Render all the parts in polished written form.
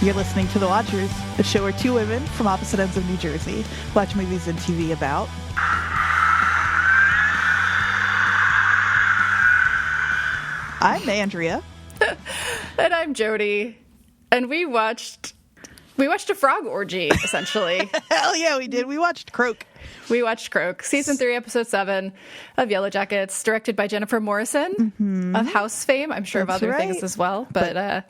You're listening to The Watchers, a show where two women from opposite ends of New Jersey watch movies and TV about... I'm Andrea. And I'm Jodie. And we watched a frog orgy, essentially. Hell yeah, we did. We watched Croak. We watched Croak, season 3, episode 7 of Yellowjackets, directed by Jennifer Morrison of House fame. I'm sure That's of other right. things as well, but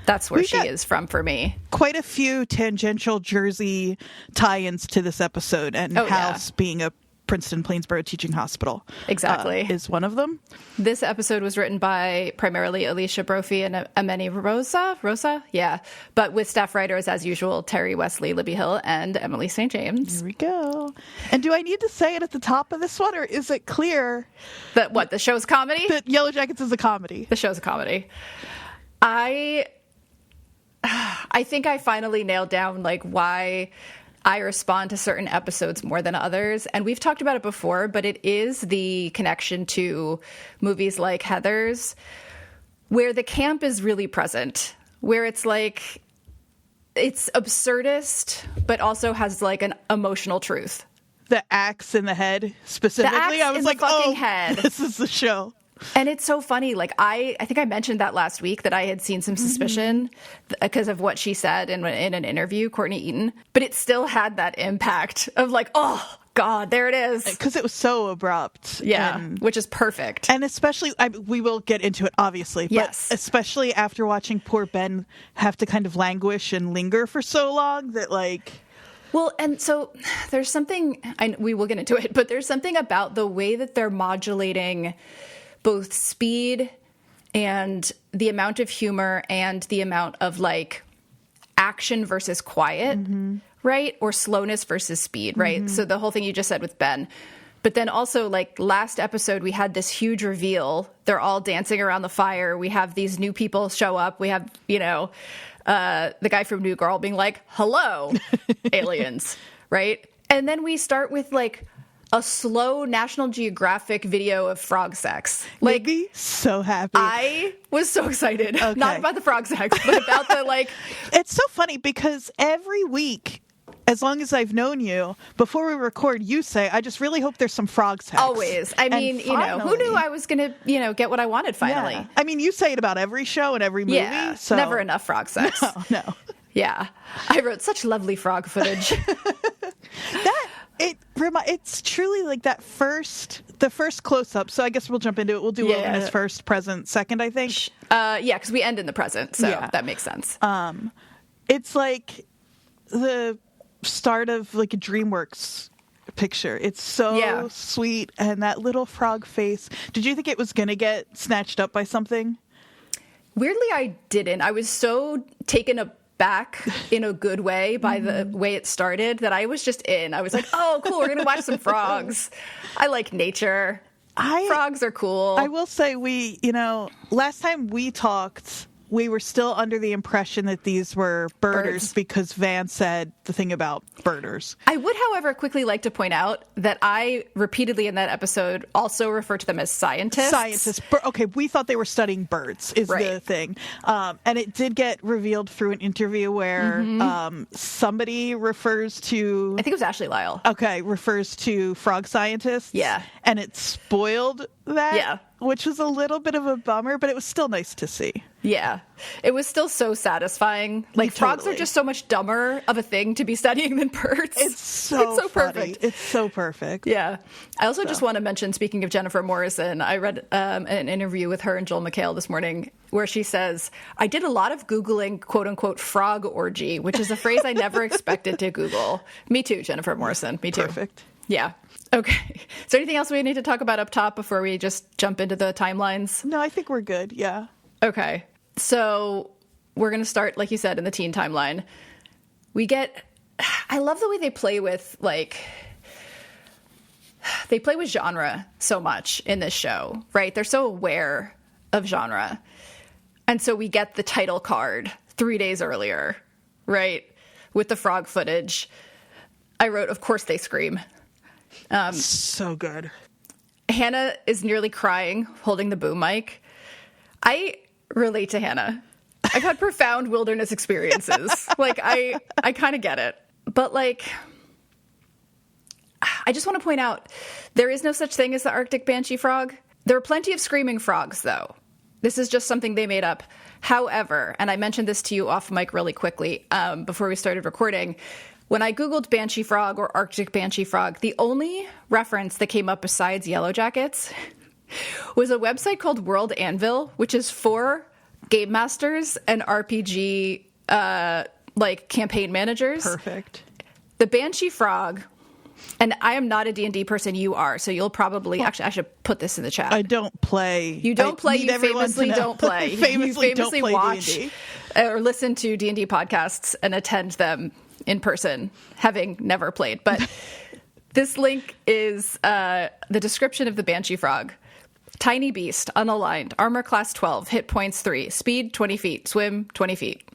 that's where she is from for me. Quite a few tangential Jersey tie-ins to this episode, and House being a Princeton Plainsboro teaching hospital. Exactly. Is one of them. This episode was written by primarily Alicia Brophy and Ameni Rosa? Yeah. But with staff writers, as usual, Terry Wesley, Libby Hill, and Emily St. James. Here we go. And do I need to say it at the top of this one, or is it clear that the show's comedy? That Yellowjackets is a comedy. The show's a comedy. I think I finally nailed down why I respond to certain episodes more than others. And we've talked about it before, but it is the connection to movies like Heathers, where the camp is really present, where it's it's absurdist, but also has an emotional truth. The axe in the head, specifically. I was like, head. This is the show. And it's so funny. I think I mentioned that last week that I had seen some suspicion because of what she said in an interview, Courtney Eaton. But it still had that impact of oh, God, there it is. Because it was so abrupt. Yeah, which is perfect. And especially, we will get into it, obviously. But yes. Especially after watching poor Ben have to kind of languish and linger for so long that Well, and so there's something, we will get into it, but there's something about the way that they're modulating both speed and the amount of humor and the amount of action versus quiet, right? Or slowness versus speed, right? So the whole thing you just said with Ben. But then also last episode, we had this huge reveal. They're all dancing around the fire. We have these new people show up. We have, the guy from New Girl being hello, aliens, right? And then we start with a slow National Geographic video of frog sex. Made me so happy. I was so excited. Okay. Not about the frog sex, but about the It's so funny because every week, as long as I've known you, before we record, you say, I just really hope there's some frog sex. Always. I mean, who knew I was going to, get what I wanted finally? Yeah. I mean, you say it about every show and every movie. Yeah, so never enough frog sex. No. Yeah. I wrote such lovely frog footage. It's truly the first close-up. So I guess we'll jump into it. We'll do Wilderness first, present second, I think. Yeah, because we end in the present, so that makes sense. It's the start of a DreamWorks picture. It's so sweet, and that little frog face. Did you think it was going to get snatched up by something? Weirdly, I didn't. I was so taken aback in a good way by the way it started that I was just in. I was like, oh, cool, we're going to watch some frogs. I like nature. Frogs are cool. I will say last time we talked, we were still under the impression that these were birders because Van said the thing about birders. I would, however, quickly like to point out that I repeatedly in that episode also refer to them as scientists. Scientists. Okay, we thought they were studying birds is the thing. And it did get revealed through an interview where somebody refers to... I think it was Ashley Lyle. Okay, refers to frog scientists. Yeah. And it spoiled that. Yeah. Which was a little bit of a bummer, but it was still nice to see. Yeah. It was still so satisfying. Frogs are just so much dumber of a thing to be studying than birds. It's so funny. Perfect. It's so perfect. Yeah. I also just want to mention, speaking of Jennifer Morrison, I read an interview with her and Joel McHale this morning where she says, I did a lot of Googling, quote unquote, frog orgy, which is a phrase I never expected to Google. Me too, Jennifer Morrison. Me too. Perfect. Yeah. Okay. Is there anything else we need to talk about up top before we just jump into the timelines? No, I think we're good. Yeah. Okay. So we're going to start, like you said, in the teen timeline. I love the way they play with genre so much in this show, right? They're so aware of genre. And so we get the title card 3 days earlier, right? With the frog footage. I wrote, of course they scream. So good. Hannah is nearly crying, holding the boom mic. I relate to Hannah. I've had profound wilderness experiences. Like, I kind of get it. But, like, I just want to point out, there is no such thing as the Arctic banshee frog. There are plenty of screaming frogs, though. This is just something they made up. However, and I mentioned this to you off mic really quickly before we started recording, when I Googled banshee frog or Arctic banshee frog, the only reference that came up besides Yellowjackets was a website called World Anvil, which is for game masters and RPG like campaign managers. Perfect. The banshee frog, and I am not a D&D person, you are, so you'll probably... Actually, I should put this in the chat. I don't play. You don't play, you famously don't play. You famously don't play watch D&D. Or listen to D&D podcasts and attend them in person, having never played. But this link is the description of the banshee frog. Tiny beast, unaligned, armor class 12, hit points 3, speed 20 feet, swim 20 feet.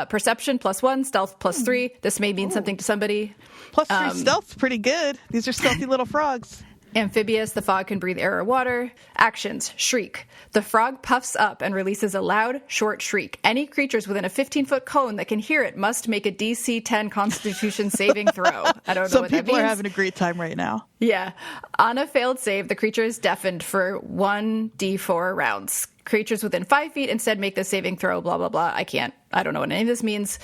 Perception +1, stealth +3. This may mean something to somebody. +3 stealth's pretty good. These are stealthy little frogs. Amphibious, the frog can breathe air or water. Actions, shriek. The frog puffs up and releases a loud, short shriek. Any creatures within a 15-foot cone that can hear it must make a DC 10 Constitution saving throw. I don't know what that means. Some people are having a great time right now. Yeah. On a failed save, the creature is deafened for 1d4 rounds. Creatures within 5 feet instead make the saving throw, blah, blah, blah. I don't know what any of this means.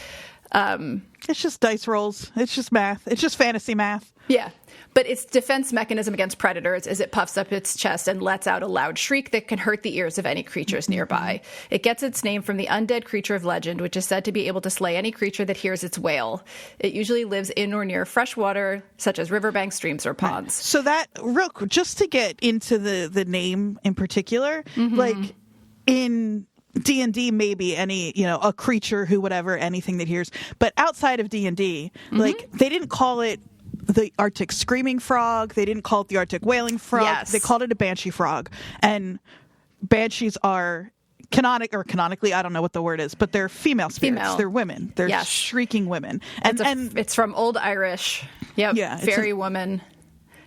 It's just dice rolls. It's just math. It's just fantasy math. Yeah. But its defense mechanism against predators is it puffs up its chest and lets out a loud shriek that can hurt the ears of any creatures nearby. It gets its name from the undead creature of legend, which is said to be able to slay any creature that hears its wail. It usually lives in or near fresh water, such as riverbanks, streams, or ponds. So that, real quick, just to get into the name in particular, like in D&D, maybe a creature who, whatever, anything that hears. But outside of D&D, like, they didn't call it the Arctic screaming frog. They didn't call it the Arctic wailing frog. Yes. They called it a banshee frog. And banshees are canonically, I don't know what the word is, but they're female spirits. They're women. They're shrieking women. And it's from Old Irish. Yep. Yeah, fairy woman.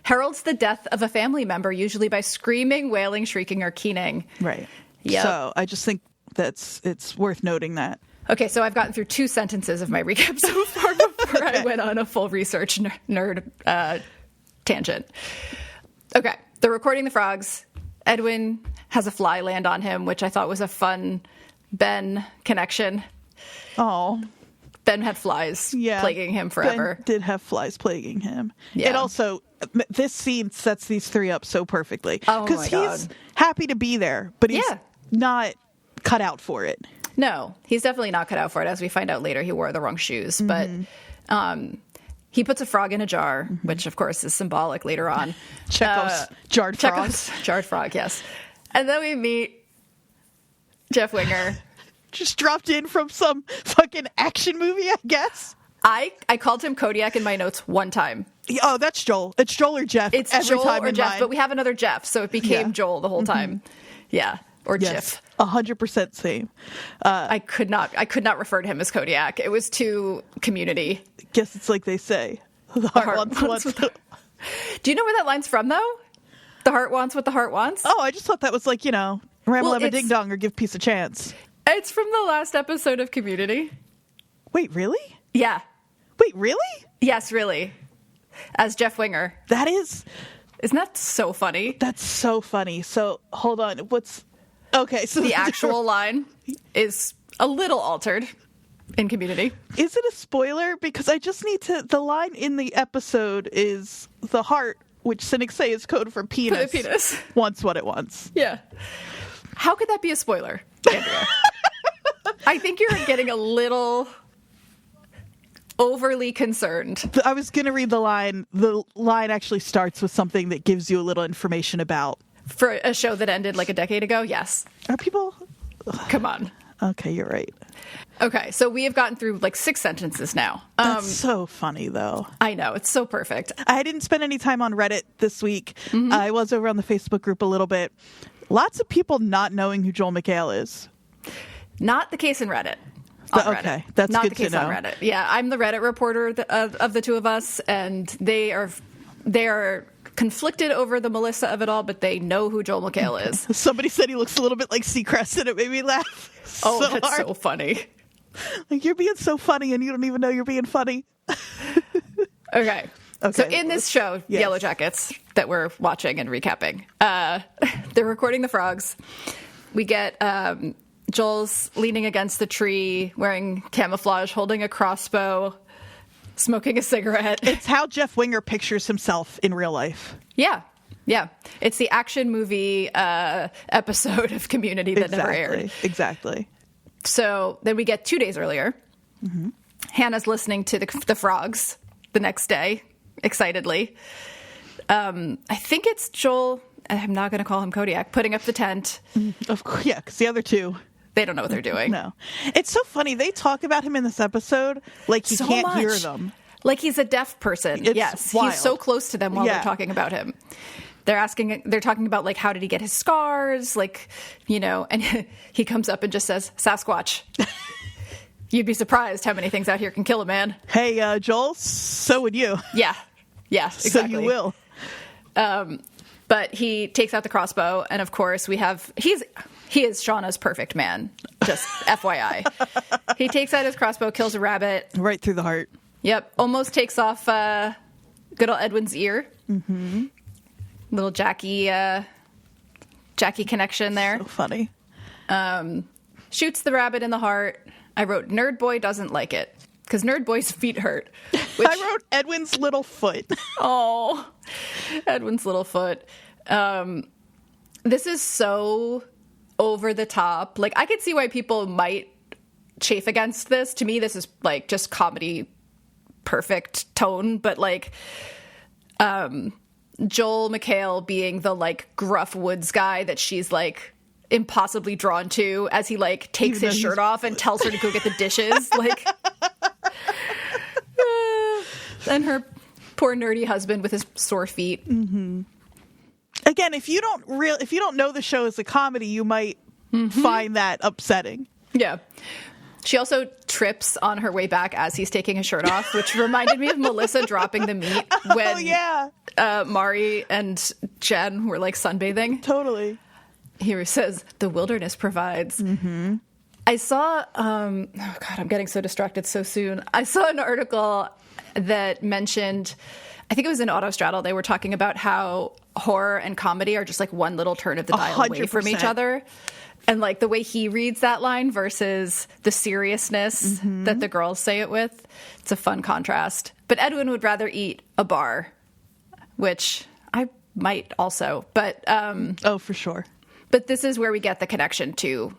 Heralds the death of a family member, usually by screaming, wailing, shrieking, or keening. Right. Yep. So I just think it's worth noting that. Okay, so I've gotten through 2 sentences of my recap so far before I went on a full research nerd tangent. Okay, they're recording the frogs. Edwin has a fly land on him, which I thought was a fun Ben connection. Oh. Ben had flies plaguing him forever. Ben did have flies plaguing him. Yeah. It also, this scene sets these 3 up so perfectly. Oh, my God. Because he's happy to be there, but he's not cut out for it. No, he's definitely not cut out for it. As we find out later, he wore the wrong shoes. But he puts a frog in a jar, which, of course, is symbolic later on. Chekhov's jarred frog. Jarred frog, yes. And then we meet Jeff Winger. Just dropped in from some fucking action movie, I guess. I called him Kodiak in my notes one time. Oh, that's Joel. It's Joel or Jeff. It's every Joel time or in Jeff, mine. but we have another Jeff, so it became Joel the whole time. Yeah. Or yes, Jiff. 100% same. I could not refer to him as Kodiak. It was too community. Guess it's like they say. The heart wants what Do you know where that line's from, though? The heart wants what the heart wants? Oh, I just thought that was like, ram-a-lam ding dong or give peace a chance. It's from the last episode of Community. Wait, really? Yeah. Wait, really? Yes, really. As Jeff Winger. That is... Isn't that so funny? That's so funny. So, hold on. Okay, so... The actual line is a little altered in Community. Is it a spoiler? Because I just need to... The line in the episode is the heart, which cynics say is code for penis. For the penis. Wants what it wants. Yeah. How could that be a spoiler, Andrea? I think you're getting a little overly concerned. I was going to read the line. The line actually starts with something that gives you a little information about. For a show that ended like a decade ago, yes. Are people... Come on. Okay, you're right. Okay, so we have gotten through like 6 sentences now. That's so funny, though. I know, it's so perfect. I didn't spend any time on Reddit this week. I was over on the Facebook group a little bit. Lots of people not knowing who Joel McHale is. Not the case in Reddit. Okay, that's not good the case to know. on Reddit. Yeah, I'm the Reddit reporter of the 2 of us, and they are conflicted over the Melissa of it all, but they know who Joel McHale is. Somebody said he looks a little bit like Seacrest, and it made me laugh. Oh, so that's hard. So funny. Like, you're being so funny, and you don't even know you're being funny. Okay. So in this show, yes. Yellowjackets, that we're watching and recapping, they're recording the frogs. We get Joel's leaning against the tree, wearing camouflage, holding a crossbow, smoking a cigarette. It's how Jeff Winger pictures himself in real life. Yeah. Yeah. It's the action movie episode of Community that never aired. Exactly. So then we get 2 days earlier. Mm-hmm. Hannah's listening to the frogs the next day, excitedly. I think it's Joel, I'm not going to call him Kodiak, putting up the tent. Of course, yeah, because the other two, they don't know what they're doing. No. It's so funny. They talk about him in this episode like he can't hear them. Like he's a deaf person. Yes. Wild. He's so close to them while they're talking about him. They're talking about, like, how did he get his scars? Like, you know, and he comes up and just says, Sasquatch. You'd be surprised how many things out here can kill a man. Hey, Joel, so would you. Yeah. Yeah, exactly. So you will. But he takes out the crossbow, and of course he is Shauna's perfect man. Just FYI. He takes out his crossbow, kills a rabbit. Right through the heart. Yep. Almost takes off good old Edwin's ear. Mm-hmm. Little Jackie connection there. So funny. Shoots the rabbit in the heart. I wrote, Nerd Boy doesn't like it. Because Nerd Boy's feet hurt. Which... I wrote Edwin's little foot. Oh, Edwin's little foot. This is so over the top. Like, I could see why people might chafe against this. To me, this is, like, just comedy perfect tone. But, like, Joel McHale being the, like, gruff woods guy that she's, like, impossibly drawn to as he, like, takes his shirt off and tells her to go get the dishes. Like... and her poor nerdy husband with his sore feet. Mm-hmm. Again, if you don't know the show as a comedy, you might find that upsetting. Yeah. She also trips on her way back as he's taking his shirt off, which reminded me of Melissa dropping the meat when Mari and Jen were, like, sunbathing. Totally. He says, the wilderness provides. Mm-hmm. I saw, oh God, I'm getting so distracted so soon. I saw an article that mentioned, I think it was in Autostraddle, they were talking about how horror and comedy are just, like, one little turn of the dial 100%. Away from each other. And, like, the way he reads that line versus the seriousness that the girls say it with, it's a fun contrast. But Edwin would rather eat a bar, which I might also. But oh, for sure. But this is where we get the connection to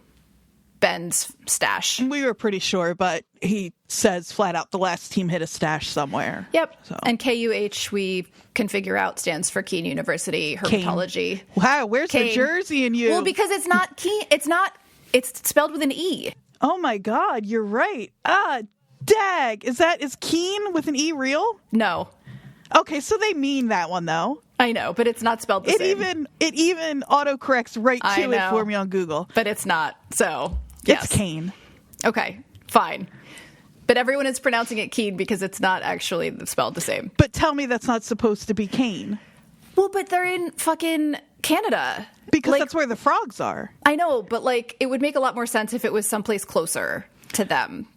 Ben's stash. We were pretty sure, but he says flat out the last team hit a stash somewhere. Yep. So. And KUH, we can figure out, stands for Keene University Herpetology. Kane. Wow, where's Kane. The Jersey in you? Well, because it's not Keene. It's spelled with an E. Oh my God, you're right. Dag. Is Keene with an E real? No. Okay, so they mean that one though. I know, but it's not spelled the same. It even autocorrects right to it for me on Google. But it's not, so yes. It's Kane. Okay, fine. But everyone is pronouncing it Keen because it's not actually spelled the same. But tell me that's not supposed to be Kane. Well, but they're in fucking Canada. Because, like, that's where the frogs are. I know, but, like, it would make a lot more sense if it was someplace closer to them.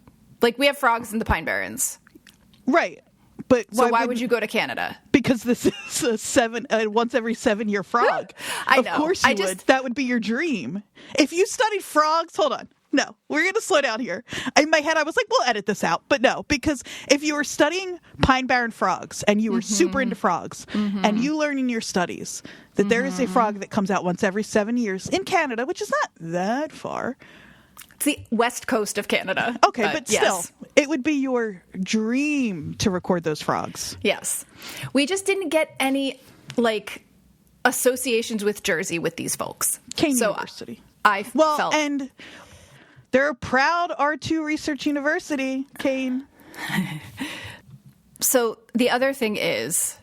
Like, we have frogs in the Pine Barrens. Right. But why would you go to Canada? Because this is a once every 7-year frog. I know. Of course you would. That would be your dream. If you studied frogs, hold on. No, we're going to slow down here. In my head, I was like, we'll edit this out. But no, because if you were studying Pine Barren frogs and you were super into frogs and you learn in your studies that there is a frog that comes out once every 7 years in Canada, which is not that far. It's the west coast of Canada. Okay, but still, it would be your dream to record those frogs. Yes. We just didn't get any, like, associations with Jersey with these folks. Kane University. I felt... and they're a proud R2 Research University, Kane. So the other thing is...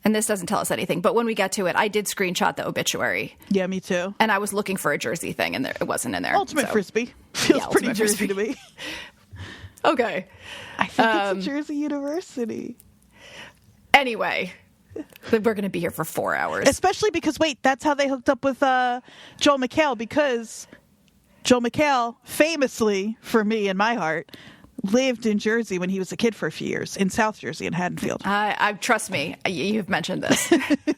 and this doesn't tell us anything, but when we get to it, I did screenshot the obituary. Yeah, me too. And I was looking for a Jersey thing, and it wasn't in there. Ultimate Frisbee. Feels pretty Jersey to me. Okay. I think it's a Jersey University. Anyway, We're going to be here for 4 hours. Especially because, wait, that's how they hooked up with Joel McHale, because Joel McHale, famously, for me in my heart, lived in Jersey when he was a kid for a few years, in South Jersey in Haddonfield. Trust me, you've mentioned this.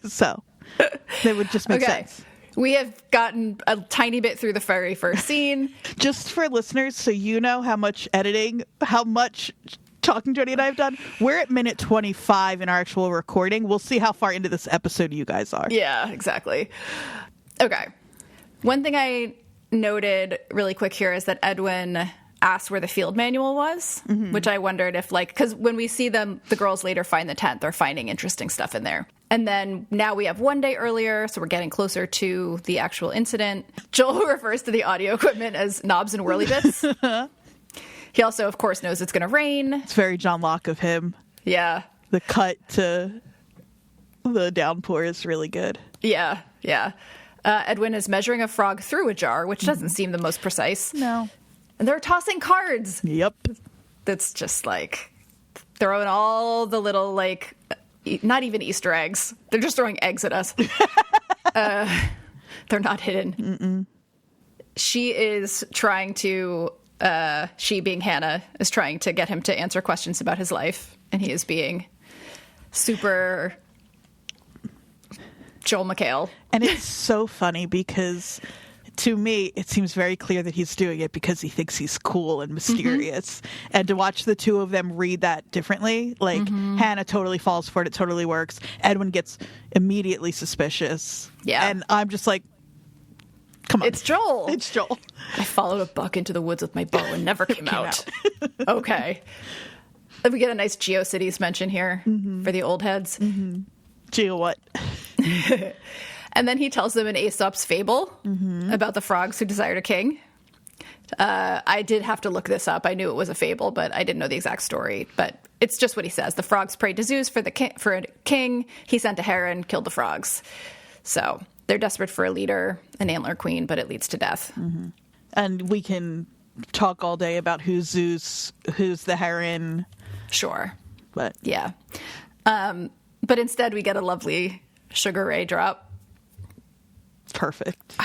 So, that would just make sense. We have gotten a tiny bit through the very first scene. Just for listeners, so you know how much editing, how much talking Jodie and I have done, we're at minute 25 in our actual recording. We'll see how far into this episode you guys are. Yeah, exactly. Okay. One thing I noted really quick here is that Edwin asked where the field manual was, which I wondered if, like, because when we see them, the girls later find the tent, they're finding interesting stuff in there. And then now we have one day earlier, so we're getting closer to the actual incident. Joel refers to the audio equipment as knobs and whirly bits. He also, of course, knows it's going to rain. It's very John Locke of him. Yeah. The cut to the downpour is really good. Yeah, yeah. Edwin is measuring a frog through a jar, which doesn't seem the most precise. No. And they're tossing cards. Yep. That's just like throwing all the little, like, not even Easter eggs. They're just throwing eggs at us. They're not hidden. Mm-mm. She is trying to, she being Hannah, is trying to get him to answer questions about his life. And he is being super Joel McHale. And it's so funny because, to me, it seems very clear that he's doing it because he thinks he's cool and mysterious. And to watch the two of them read that differently, like Hannah totally falls for it, it totally works. Edwin gets immediately suspicious. Yeah. And I'm just like, come on. It's Joel. It's Joel. I followed a buck into the woods with my bow and never came out. Okay. We get a nice GeoCities mention here for the old heads. Geo what? And then he tells them an Aesop's fable about the frogs who desired a king. I did have to look this up. I knew it was a fable, but I didn't know the exact story. But it's just what he says. The frogs prayed to Zeus for a king. He sent a heron, killed the frogs. So they're desperate for a leader, an antler queen, but it leads to death. And we can talk all day about who's Zeus, who's the heron. Sure. But yeah. But instead we get a lovely Sugar Ray drop. Perfect.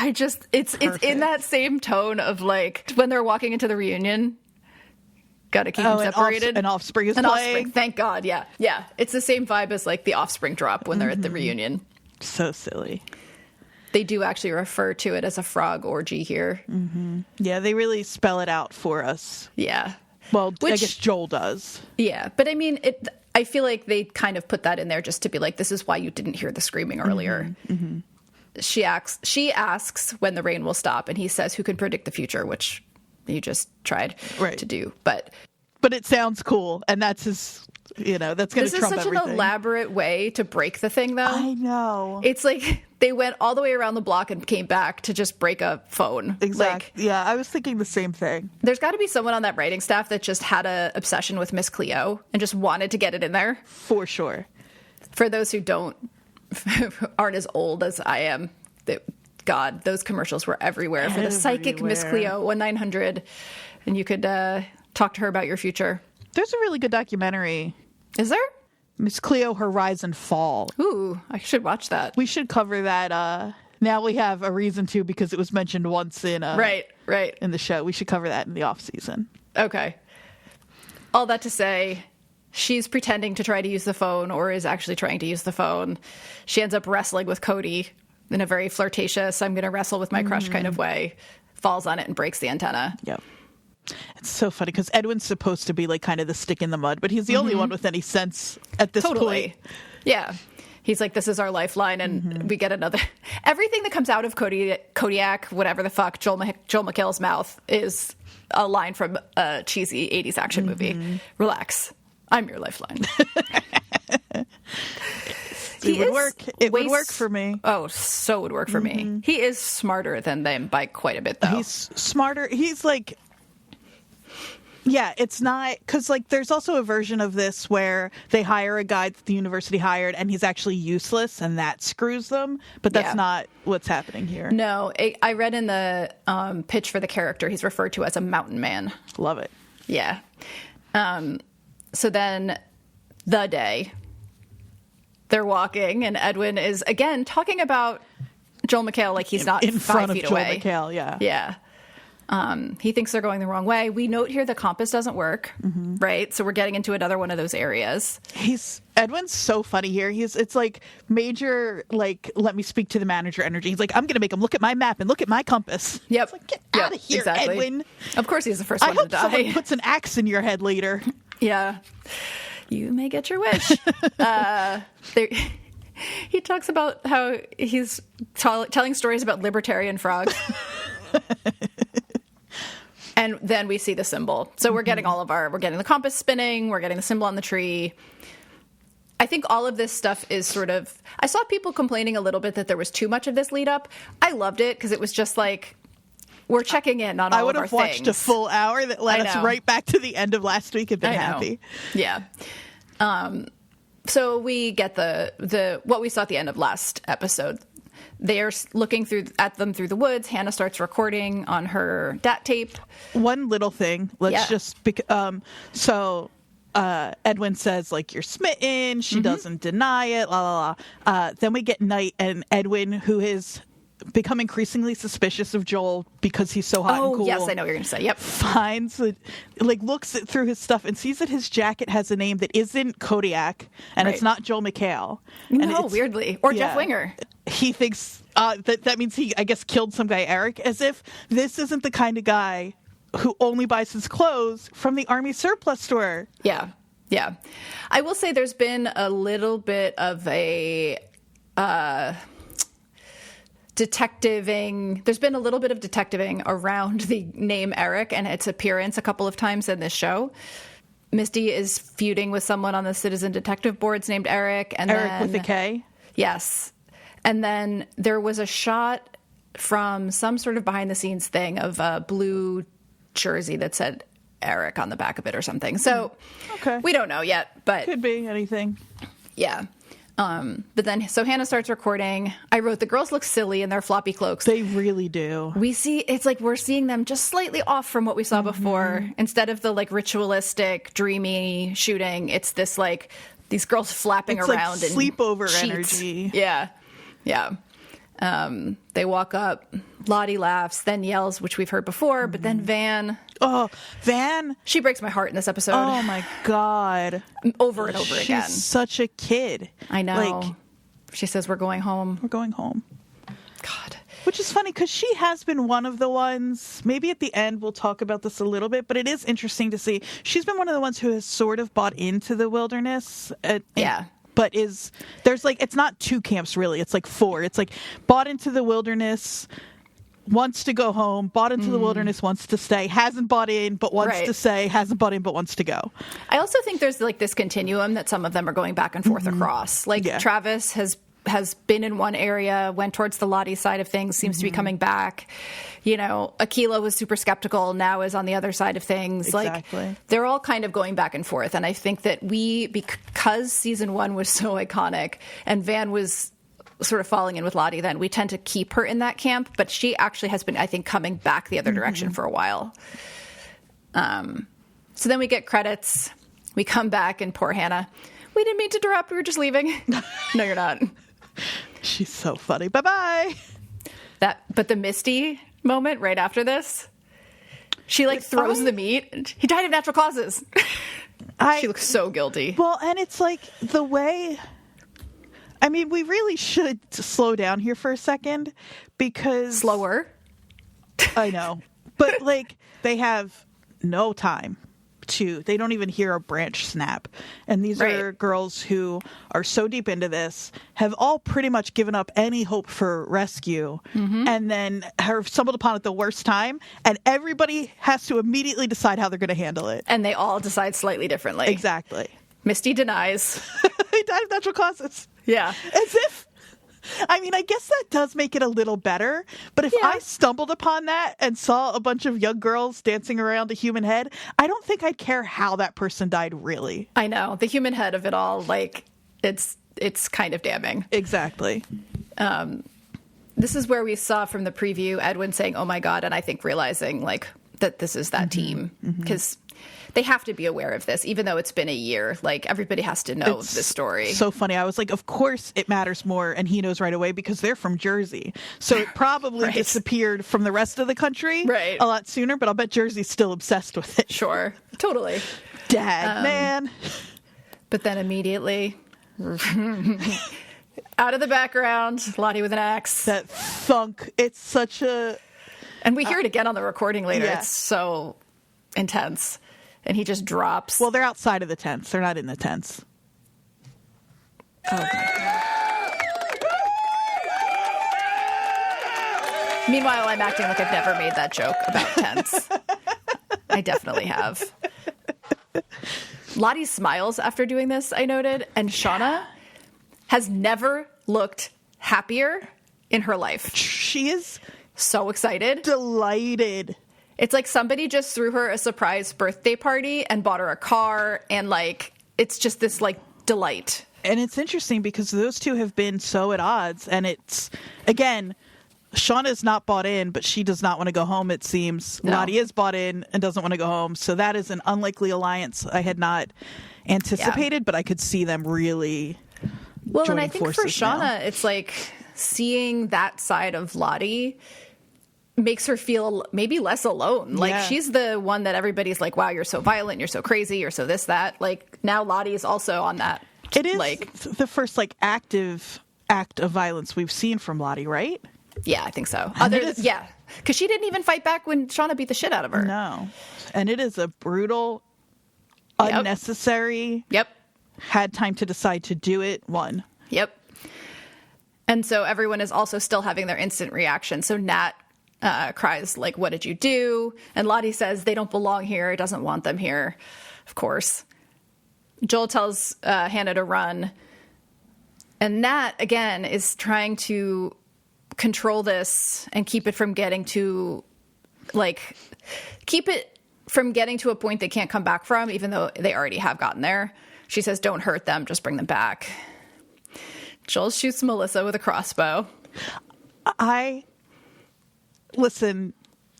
It's in that same tone of, like, when they're walking into the reunion, gotta keep them separated. And Offspring is playing. Offspring, thank God, yeah. Yeah, it's the same vibe as, like, the Offspring drop when they're at the reunion. So silly. They do actually refer to it as a frog orgy here. Yeah, they really spell it out for us. Yeah. Well, I guess Joel does. Yeah, but I mean, I feel like they kind of put that in there just to be like, this is why you didn't hear the screaming earlier. She asks when the rain will stop, and he says, who can predict the future, which you just tried to do. But it sounds cool, and that's his, that's going to trump everything. This is such an elaborate way to break the thing, though. I know. It's like they went all the way around the block and came back to just break a phone. Exactly. Yeah, I was thinking the same thing. There's got to be someone on that writing staff that just had an obsession with Miss Cleo and just wanted to get it in there. For sure. For those who aren't as old as I am, God, those commercials were everywhere. For the psychic Miss Cleo 1-900, and you could talk to her about your future. There's a really good documentary. Is there? Miss Cleo, Her Rise and Fall. Ooh, I should watch that. We should cover that. Now we have a reason to, because it was mentioned once in right in the show. We should cover that in the off season. Okay. All that to say, she's pretending to try to use the phone, or is actually trying to use the phone. She ends up wrestling with Cody in a very flirtatious, I'm going to wrestle with my crush kind of way. Falls on it and breaks the antenna. Yep. It's so funny because Edwin's supposed to be like kind of the stick in the mud, but he's the only one with any sense at this point. Yeah. He's like, this is our lifeline, and we get another. Everything that comes out of Kodiak, whatever the fuck, Joel McHale's mouth is a line from a cheesy 80s action movie. Relax. I'm your lifeline. It would work. It would work for me. Oh, so would work for me. He is smarter than them by quite a bit, though. He's smarter. He's like... Yeah, it's not... Because, like, there's also a version of this where they hire a guy that the university hired, and he's actually useless, and that screws them. But that's not what's happening here. No, I read in the pitch for the character, he's referred to as a mountain man. Love it. Yeah. So then, the day... they're walking, and Edwin is, again, talking about Joel McHale like he's not in 5 front feet of away. Joel McHale, yeah. He thinks they're going the wrong way. We note here the compass doesn't work, right? So we're getting into another one of those areas. Edwin's so funny here. It's like major, like, let me speak to the manager energy. He's like, I'm going to make him look at my map and look at my compass. Yep. It's like, get out of here, exactly. Edwin. Of course he's the first one to die. I hope someone puts an axe in your head later. Yeah. You may get your wish. He talks about how he's telling stories about libertarian frogs. And then we see the symbol. So we're getting we're getting the compass spinning, we're getting the symbol on the tree. I think all of this stuff is sort of, I saw people complaining a little bit that there was too much of this lead up. I loved it because it was just like, we're checking in on all of our things. I would have watched a full hour that led us right back to the end of last week and been happy. Yeah. So we get the what we saw at the end of last episode. They're looking at them through the woods. Hannah starts recording on her DAT tape. One little thing. Edwin says, like, you're smitten. She doesn't deny it. La, la, la. Then we get night, and Edwin, who is become increasingly suspicious of Joel because he's so hot and cool. Oh, yes, I know what you're going to say. Yep. Finds it, like, looks through his stuff and sees that his jacket has a name that isn't Kodiak, and it's not Joel McHale. No, weirdly. Or Jeff Winger. He thinks that means he, I guess, killed some guy, Eric, as if this isn't the kind of guy who only buys his clothes from the Army surplus store. Yeah. Yeah. I will say there's been a little bit of a detectiving. There's been a little bit of detectiving around the name Eric and its appearance a couple of times in this show. Misty is feuding with someone on the Citizen Detective boards named Eric. And Eric with a K? Yes. And then there was a shot from some sort of behind-the-scenes thing of a blue jersey that said Eric on the back of it or something. So we don't know yet, but could be anything. Yeah. But then, so Hannah starts recording. I wrote, the girls look silly in their floppy cloaks. They really do. We see, it's like we're seeing them just slightly off from what we saw before. Instead of the like ritualistic, dreamy shooting, it's this like, these girls flapping around in sleepover sheets. Energy. Yeah. Yeah. They walk up, Lottie laughs, then yells, which we've heard before, but then Van. Oh, Van. She breaks my heart in this episode. Oh my God. Over and over again. She's such a kid. I know. Like, she says, we're going home. We're going home. God. Which is funny because she has been one of the ones, maybe at the end we'll talk about this a little bit, but it is interesting to see. She's been one of the ones who has sort of bought into the wilderness. Yeah. But there's like, it's not 2 camps really. It's like 4. It's like bought into the wilderness, wants to go home, bought into the wilderness, wants to stay, hasn't bought in, but wants to stay, hasn't bought in, but wants to go. I also think there's like this continuum that some of them are going back and forth across. Like Travis has been in one area, went towards the Lottie side of things, seems to be coming back. You know, Akilah was super skeptical, now is on the other side of things. Exactly. Like, they're all kind of going back and forth. And I think that because season 1 was so iconic and Van was sort of falling in with Lottie then, we tend to keep her in that camp. But she actually has been, I think, coming back the other direction for a while. So then we get credits. We come back and poor Hannah. We didn't mean to interrupt. We were just leaving. No, you're not. She's so funny. Bye-bye. But the Misty moment right after this, she like throws the meat. He died of natural causes. She looks so guilty. Well, and it's like the way, I mean, we really should slow down here for a second because slower. I know, but like they have no time they don't even hear a branch snap. And these are girls who are so deep into this, have all pretty much given up any hope for rescue, and then have stumbled upon it the worst time. And everybody has to immediately decide how they're going to handle it. And they all decide slightly differently. Exactly. Misty denies. He died of natural causes. Yeah. As if, I mean, I guess that does make it a little better, but if I stumbled upon that and saw a bunch of young girls dancing around a human head, I don't think I'd care how that person died, really. I know. The human head of it all, like, it's kind of damning. Exactly. This is where we saw from the preview Edwin saying, oh my God, and I think realizing, like, that this is that team, because they have to be aware of this, even though it's been a year. Like, everybody has to know this story. So funny. I was like, of course it matters more, and he knows right away because they're from Jersey. So it probably disappeared from the rest of the country a lot sooner, but I'll bet Jersey's still obsessed with it. Sure. Totally. Dad, man. But then immediately, out of the background, Lottie with an axe. That thunk. It's such a... And we hear it again on the recording later. Yeah. It's so intense. And he just drops. Well, they're outside of the tents. They're not in the tents. Oh, my God. Meanwhile, I'm acting like I've never made that joke about tents. I definitely have. Lottie smiles after doing this, I noted. And Shauna has never looked happier in her life. She is so excited. Delighted. It's like somebody just threw her a surprise birthday party and bought her a car, and like it's just this like delight. And it's interesting because those two have been so at odds, and it's, again, Shauna's not bought in, but she does not want to go home, it seems. No. Lottie is bought in and doesn't want to go home, so that is an unlikely alliance I had not anticipated, but I could see them really well, and I think for Shauna, now. It's like seeing that side of Lottie makes her feel maybe less alone. Like, she's the one that everybody's like, wow, you're so violent, you're so crazy, you're so this, that. Like, now Lottie is also on that. It is like the first like active act of violence we've seen from Lottie, right? Yeah, I think so. Yeah, because she didn't even fight back when Shauna beat the shit out of her. No. And it is a brutal, unnecessary, had time to decide to do it one. Yep. And so everyone is also still having their instant reaction. So Nat cries, like, what did you do? And Lottie says they don't belong here. Doesn't want them here, of course. Joel tells Hannah to run. And Nat, again, is trying to control this and keep it from getting to, like, keep it from getting to a point they can't come back from, even though they already have gotten there. She says, don't hurt them, just bring them back. Joel shoots Melissa with a crossbow. Listen,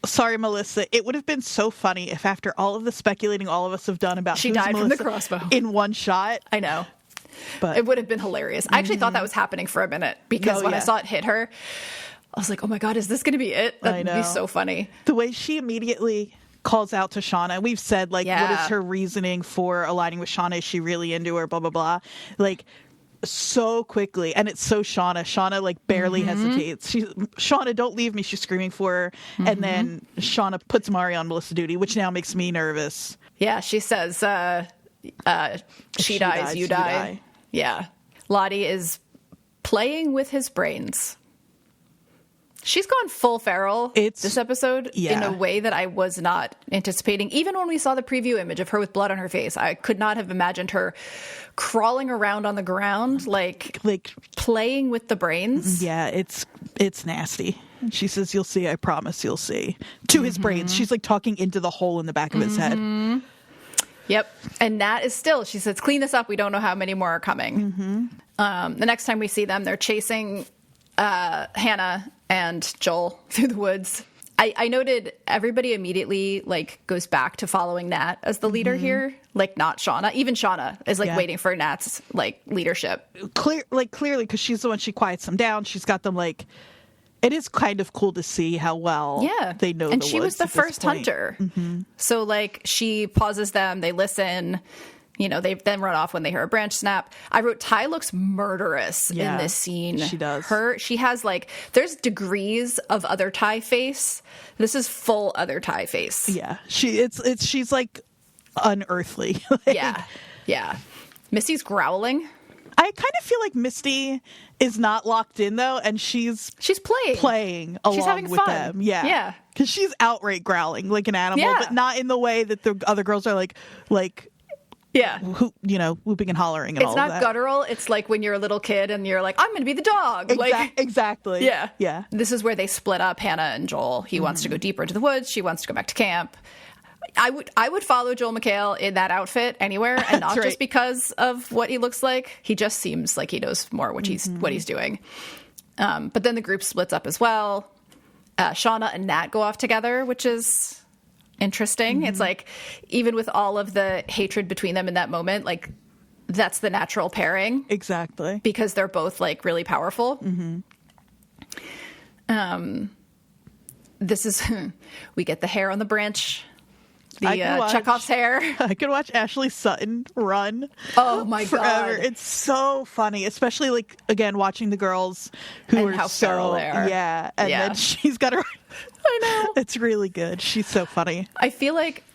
sorry, Melissa. It would have been so funny if after all of the speculating all of us have done about she died Melissa from the crossbow in one shot. I know. But it would have been hilarious. I actually thought that was happening for a minute because when I saw it hit her, I was like, oh my God, is this going to be it? That would be so funny. The way she immediately calls out to Shauna. We've said, like, what is her reasoning for aligning with Shauna? Is she really into her? Blah, blah, blah. Like, so quickly. And it's so Shauna. Shauna, like, barely hesitates. Shauna, don't leave me. She's screaming for her. And then Shauna puts Mari on Melissa duty, which now makes me nervous. Yeah, she says, she dies, you die. Yeah. Lottie is playing with his brains. She's gone full feral this episode in a way that I was not anticipating. Even when we saw the preview image of her with blood on her face, I could not have imagined her crawling around on the ground, like playing with the brains. Yeah, it's nasty. She says, you'll see, I promise you'll see. To his brains. She's like talking into the hole in the back of his head. Yep. And Nat is still, she says, clean this up. We don't know how many more are coming. The next time we see them, they're chasing Hannah and Joel through the woods. I noted everybody immediately like goes back to following Nat as the leader here, like not Shauna. Even Shauna is like waiting for Nat's like leadership. Clearly, because she's the one, she quiets them down. She's got them like. It is kind of cool to see how well they know. And she was the first hunter, so like she pauses them. They listen. You know, they then run off when they hear a branch snap. I wrote, Ty looks murderous in this scene. She does. She has like, there's degrees of other Ty face. This is full other Ty face. Yeah. She's like unearthly. Yeah. Missy's growling. I kind of feel like Misty is not locked in though, and she's playing along she's having with fun. them. Yeah. Because she's outright growling like an animal, but not in the way that the other girls are like. Whooping and hollering and all of that. It's not guttural. It's like when you're a little kid and you're like, I'm going to be the dog. Exactly. Yeah. This is where they split up, Hannah and Joel. He wants to go deeper into the woods. She wants to go back to camp. I would follow Joel McHale in that outfit anywhere, and not just because of what he looks like. He just seems like he knows more what he's doing. But then the group splits up as well. Shauna and Nat go off together, which is interesting. It's like, even with all of the hatred between them in that moment, like, that's the natural pairing. Exactly. Because they're both, like, really powerful. This is, we get the hair on the branch. Chekhov's hair. I could watch Ashley Sutton run. Oh my forever. God. It's so funny, especially like again watching the girls who and are how feral they are. Yeah, and then she's got her. I know. It's really good. She's so funny. I feel like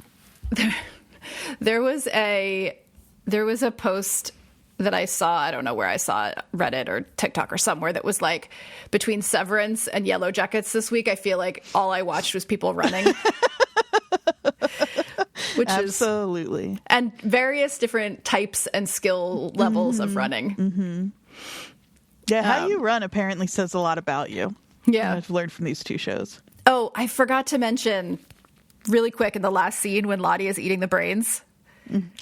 there was a post that I saw, I don't know where I saw it, Reddit or TikTok or somewhere, that was like, between Severance and Yellowjackets this week, I feel like all I watched was people running. Which absolutely. And various different types and skill levels of running. Yeah, how you run apparently says a lot about you. Yeah. I've learned from these 2 shows. Oh, I forgot to mention really quick in the last scene when Lottie is eating the brains.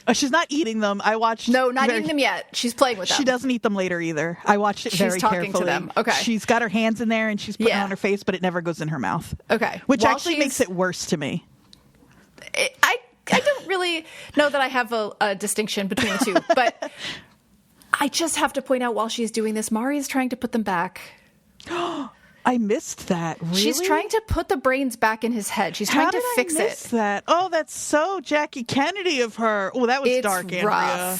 Oh, she's not eating them. I watched. No, not eating them yet. She's playing with them. She doesn't eat them later either. I watched it very carefully. She's talking to them. Okay. She's got her hands in there and she's putting it on her face, but it never goes in her mouth. Okay. Which actually makes it worse to me. I don't really know that I have a distinction between the two, but I just have to point out, while she's doing this, Mari is trying to put them back. I missed that. Really? She's trying to put the brains back in his head. She's trying to fix it. That? Oh, that's so Jackie Kennedy of her. Oh, that was dark, Andrea.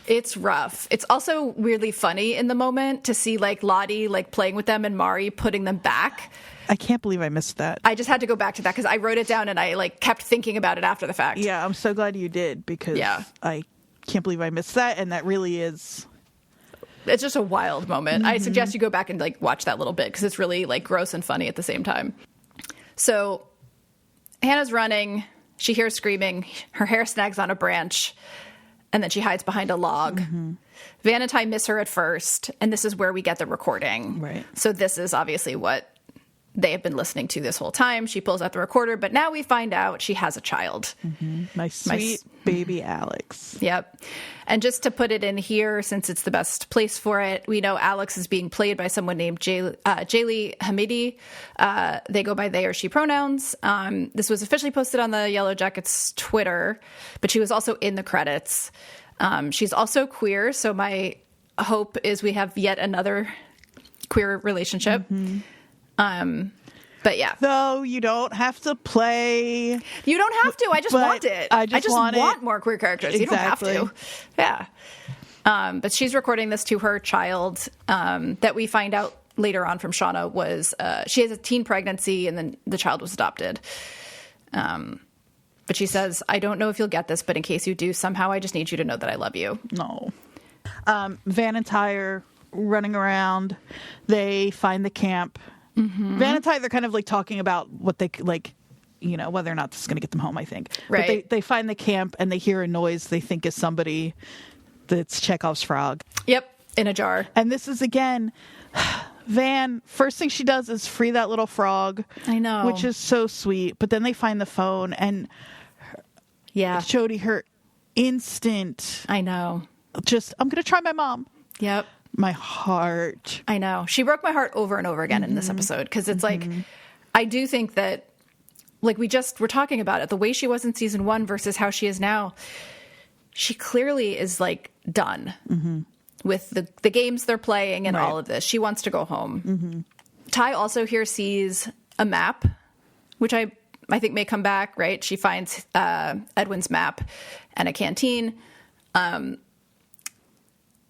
It's rough. It's also weirdly funny in the moment to see like Lottie like playing with them and Mari putting them back. I can't believe I missed that. I just had to go back to that because I wrote it down and I like kept thinking about it after the fact. Yeah, I'm so glad you did, because I can't believe I missed that, and that really is... It's just a wild moment. I suggest you go back and like watch that little bit because it's really like gross and funny at the same time. So Hannah's running. She hears screaming. Her hair snags on a branch, and then she hides behind a log. Van and Ty miss her at first, and this is where we get the recording. Right. So this is obviously what they have been listening to this whole time. She pulls out the recorder, but now we find out she has a child. My sweet baby Alex. Yep. And just to put it in here, since it's the best place for it, we know Alex is being played by someone named Jaylee Hamidi. They go by they or she pronouns. This was officially posted on the Yellowjackets Twitter, but she was also in the credits. She's also queer, so my hope is we have yet another queer relationship. But yeah. Though you don't have to play. You don't have to. I just want it. I just want more queer characters. Exactly. You don't have to. Yeah. But she's recording this to her child that we find out later on from Shauna was she has a teen pregnancy and then the child was adopted. But she says, I don't know if you'll get this, but in case you do, somehow I just need you to know that I love you. No. Van and Ty are running around. They find the camp. Van and Ty, they're kind of like talking about what they like, you know, whether or not this is going to get them home, I think. Right. But they find the camp and they hear a noise they think is somebody that's Chekhov's frog. Yep. In a jar. And this is, again, Van, first thing she does is free that little frog. I know. Which is so sweet. But then they find the phone and Jodie, her instant. I know. Just, I'm going to try my mom. Yep. My heart. I know. She broke my heart over and over again in this episode because it's like, I do think that, like we're talking about it, the way she was in season 1 versus how she is now, she clearly is like done with the games they're playing and all of this. She wants to go home. Ty also here sees a map, which I think may come back, right? She finds Edwin's map and a canteen. And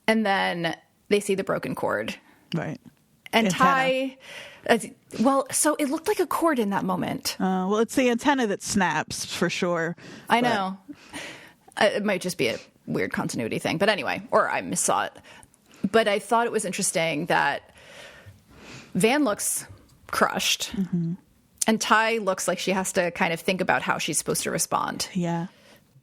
then they see the broken cord. Right. And Ty, so it looked like a cord in that moment. Well, it's the antenna that snaps for sure. I know. It might just be a weird continuity thing. But anyway, or I missaw it. But I thought it was interesting that Van looks crushed. And Ty looks like she has to kind of think about how she's supposed to respond. Yeah.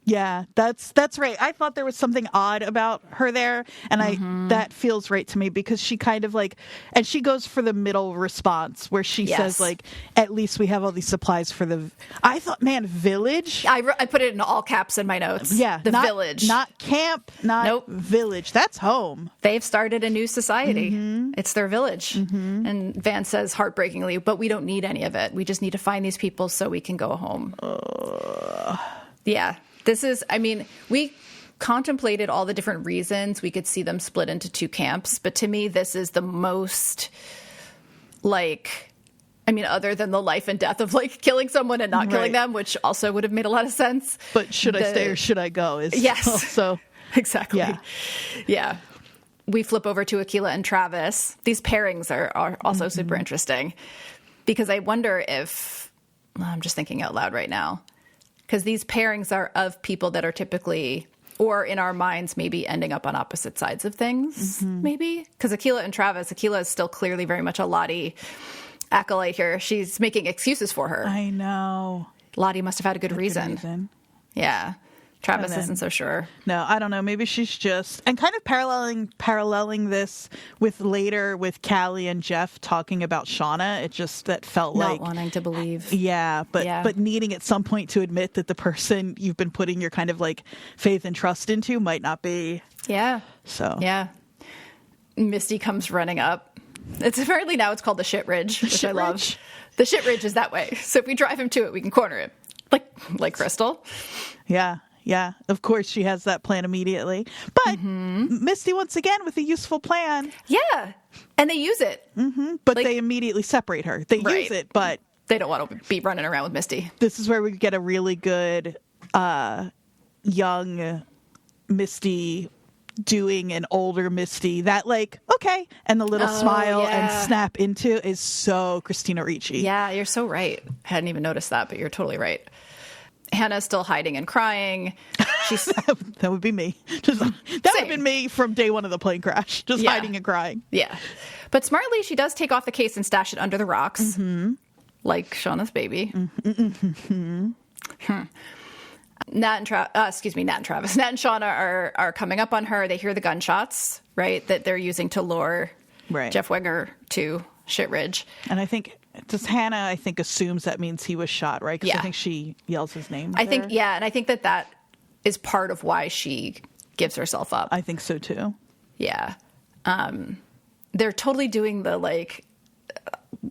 Yeah, that's right. I thought there was something odd about her there, and that feels right to me because she kind of like, and she goes for the middle response where she says like, at least we have all these supplies for the. I thought, man, village. I put it in all caps in my notes. Yeah, the village, not camp, not village. That's home. They've started a new society. It's their village, and Van says heartbreakingly, "But we don't need any of it. We just need to find these people so we can go home." Yeah. This is, I mean, we contemplated all the different reasons we could see them split into two camps, but to me, this is the most, like, I mean, other than the life and death of, like, killing someone and not killing them, which also would have made a lot of sense. But should I stay or should I go is also... Exactly. Yeah. We flip over to Akilah and Travis. These pairings are also super interesting because I wonder if, I'm just thinking out loud right now, because these pairings are of people that are typically, or in our minds, maybe ending up on opposite sides of things, maybe. Because Akilah and Travis, Akilah is still clearly very much a Lottie acolyte here. She's making excuses for her. I know. Lottie must have had a good reason. Yeah. Travis isn't so sure. No, I don't know. Maybe she's just... And kind of paralleling this with later with Callie and Jeff talking about Shauna. It just that felt not like... Not wanting to believe. Yeah, but needing at some point to admit that the person you've been putting your kind of like faith and trust into might not be. Yeah. So. Yeah. Misty comes running up. It's apparently now it's called the Shit Ridge, which I love. The Shit Ridge is that way. So if we drive him to it, we can corner it. Like Crystal. Yeah. Yeah, of course she has that plan immediately. But Misty, once again, with a useful plan. Yeah, and they use it. But they immediately separate her. They use it, but... They don't want to be running around with Misty. This is where we get a really good young Misty doing an older Misty. That like, okay, and the little smile and snap into is so Christina Ricci. Yeah, you're so right. I hadn't even noticed that, but you're totally right. Hannah's still hiding and crying. She's that would be me. That would have been me from day one of the plane crash. Just hiding and crying. Yeah. But smartly, she does take off the case and stash it under the rocks. Like Shauna's baby. Nat and Travis. Nat and Shauna are coming up on her. They hear the gunshots, right, that they're using to lure Jeff Wenger to Shit Ridge. And I think... Hannah, assumes that means he was shot, right? Because I think she yells his name. I think that is part of why she gives herself up. I think so, too. Yeah. They're totally doing the, like,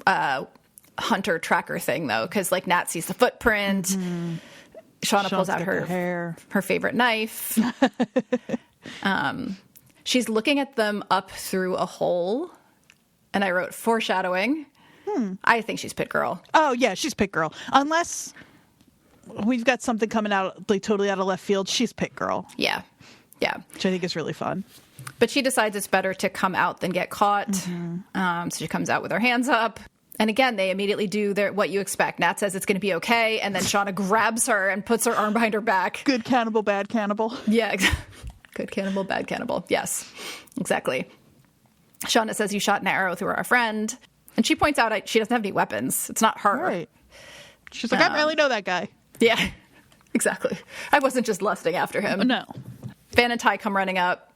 hunter tracker thing, though, because, like, Nat sees the footprint. Shauna pulls out her favorite knife. She's looking at them up through a hole, and I wrote foreshadowing. I think she's Pit Girl. Oh, yeah, she's Pit Girl. Unless we've got something coming out like totally out of left field, she's Pit Girl. Yeah. Yeah. Which I think is really fun. But she decides it's better to come out than get caught. So she comes out with her hands up. And again, they immediately do what you expect. Nat says it's going to be okay. And then Shauna grabs her and puts her arm behind her back. Good cannibal, bad cannibal. Yeah. Good cannibal, bad cannibal. Yes, exactly. Shauna says you shot an arrow through our friend. And she points out she doesn't have any weapons. It's not her. Right. She's like, I barely know that guy. Yeah, exactly. I wasn't just lusting after him. No. Van and Ty come running up.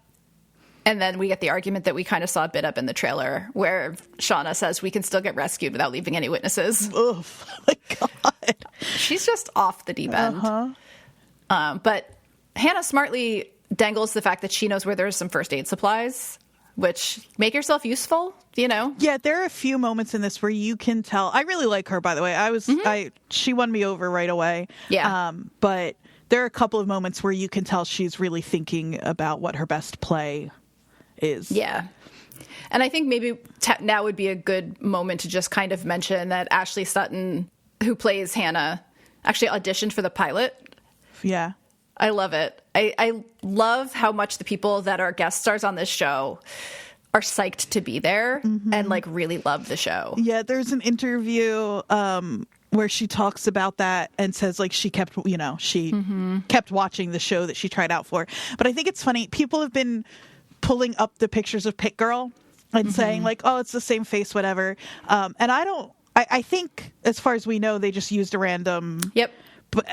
And then we get the argument that we kind of saw a bit up in the trailer where Shauna says we can still get rescued without leaving any witnesses. Oh, my God. She's just off the deep end. But Hannah smartly dangles the fact that she knows where there's some first aid supplies. Which, make yourself useful, you know? Yeah, there are a few moments in this where you can tell. I really like her, by the way. She won me over right away. Yeah. But there are a couple of moments where you can tell she's really thinking about what her best play is. Yeah. And I think maybe now would be a good moment to just kind of mention that Ashley Sutton, who plays Hannah, actually auditioned for the pilot. Yeah. I love it. I love how much the people that are guest stars on this show are psyched to be there and like really love the show. Yeah, there's an interview where she talks about that and says like she kept kept watching the show that she tried out for. But I think it's funny. People have been pulling up the pictures of Pit Girl and saying like, oh, it's the same face, whatever. And I think as far as we know, they just used a random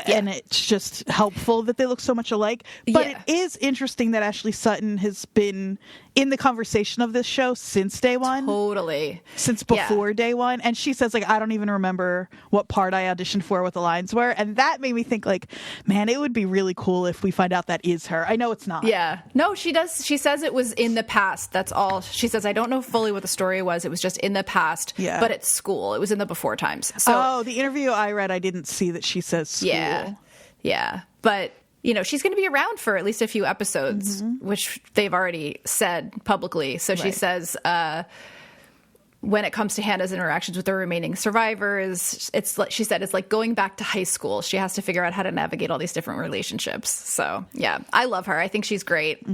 and it's just helpful that they look so much alike. But it is interesting that Ashley Sutton has been in the conversation of this show since day one. Totally. Since before day one. And she says, like, I don't even remember what part I auditioned for, what the lines were. And that made me think, like, man, it would be really cool if we find out that is her. I know it's not. Yeah. No, she does. She says it was in the past. That's all. She says, I don't know fully what the story was. It was just in the past, but at school. It was in the before times. So, the interview I read, I didn't see that she says school. Yeah. But, you know, she's going to be around for at least a few episodes, which they've already said publicly. So she says, when it comes to Hannah's interactions with the remaining survivors, it's like she said, it's like going back to high school. She has to figure out how to navigate all these different relationships. So, yeah, I love her. I think she's great.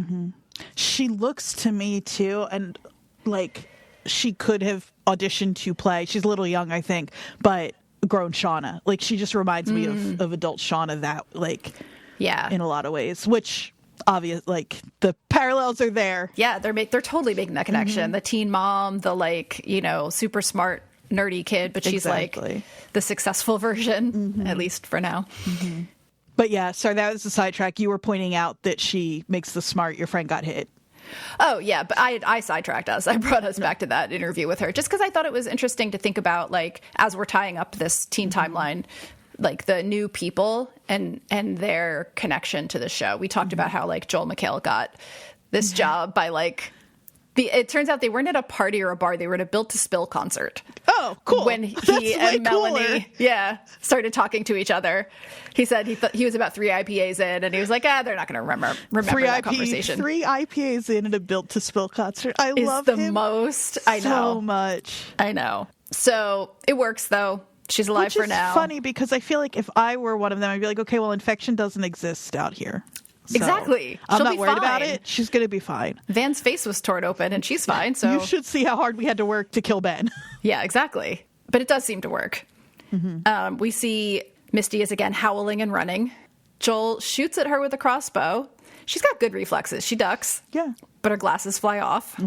She looks to me, too, and, like, she could have auditioned to play. She's a little young, I think, but grown Shauna. Like, she just reminds me of adult Shauna that, like, in a lot of ways, which obvious, like, the parallels are there. Yeah, they're totally making that connection. The teen mom, the, like, you know, super smart, nerdy kid, but she's like the successful version, at least for now. But yeah, sorry, that was a sidetrack. You were pointing out that she makes the smart, your friend got hit. Oh, yeah, but I sidetracked us. I brought us back to that interview with her just because I thought it was interesting to think about, like, as we're tying up this teen timeline, like, the new people and their connection to the show. We talked about how, like, Joel McHale got this job by, like, it turns out they weren't at a party or a bar. They were at a Built to Spill concert. Oh, cool. When he and Melanie, started talking to each other. He said he was about 3 IPAs in, and he was like, they're not going to remember that conversation. 3 IPAs in at a Built to Spill concert. I love him most. I know. So much. I know. So it works, though. She's alive for now. Which is funny, because I feel like if I were one of them, I'd be like, okay, well, infection doesn't exist out here. So exactly. I'm not worried about it. She's going to be fine. Van's face was torn open and she's fine. So you should see how hard we had to work to kill Ben. Yeah, exactly. But it does seem to work. We see Misty is again howling and running. Joel shoots at her with a crossbow. She's got good reflexes. She ducks. Yeah. But her glasses fly off.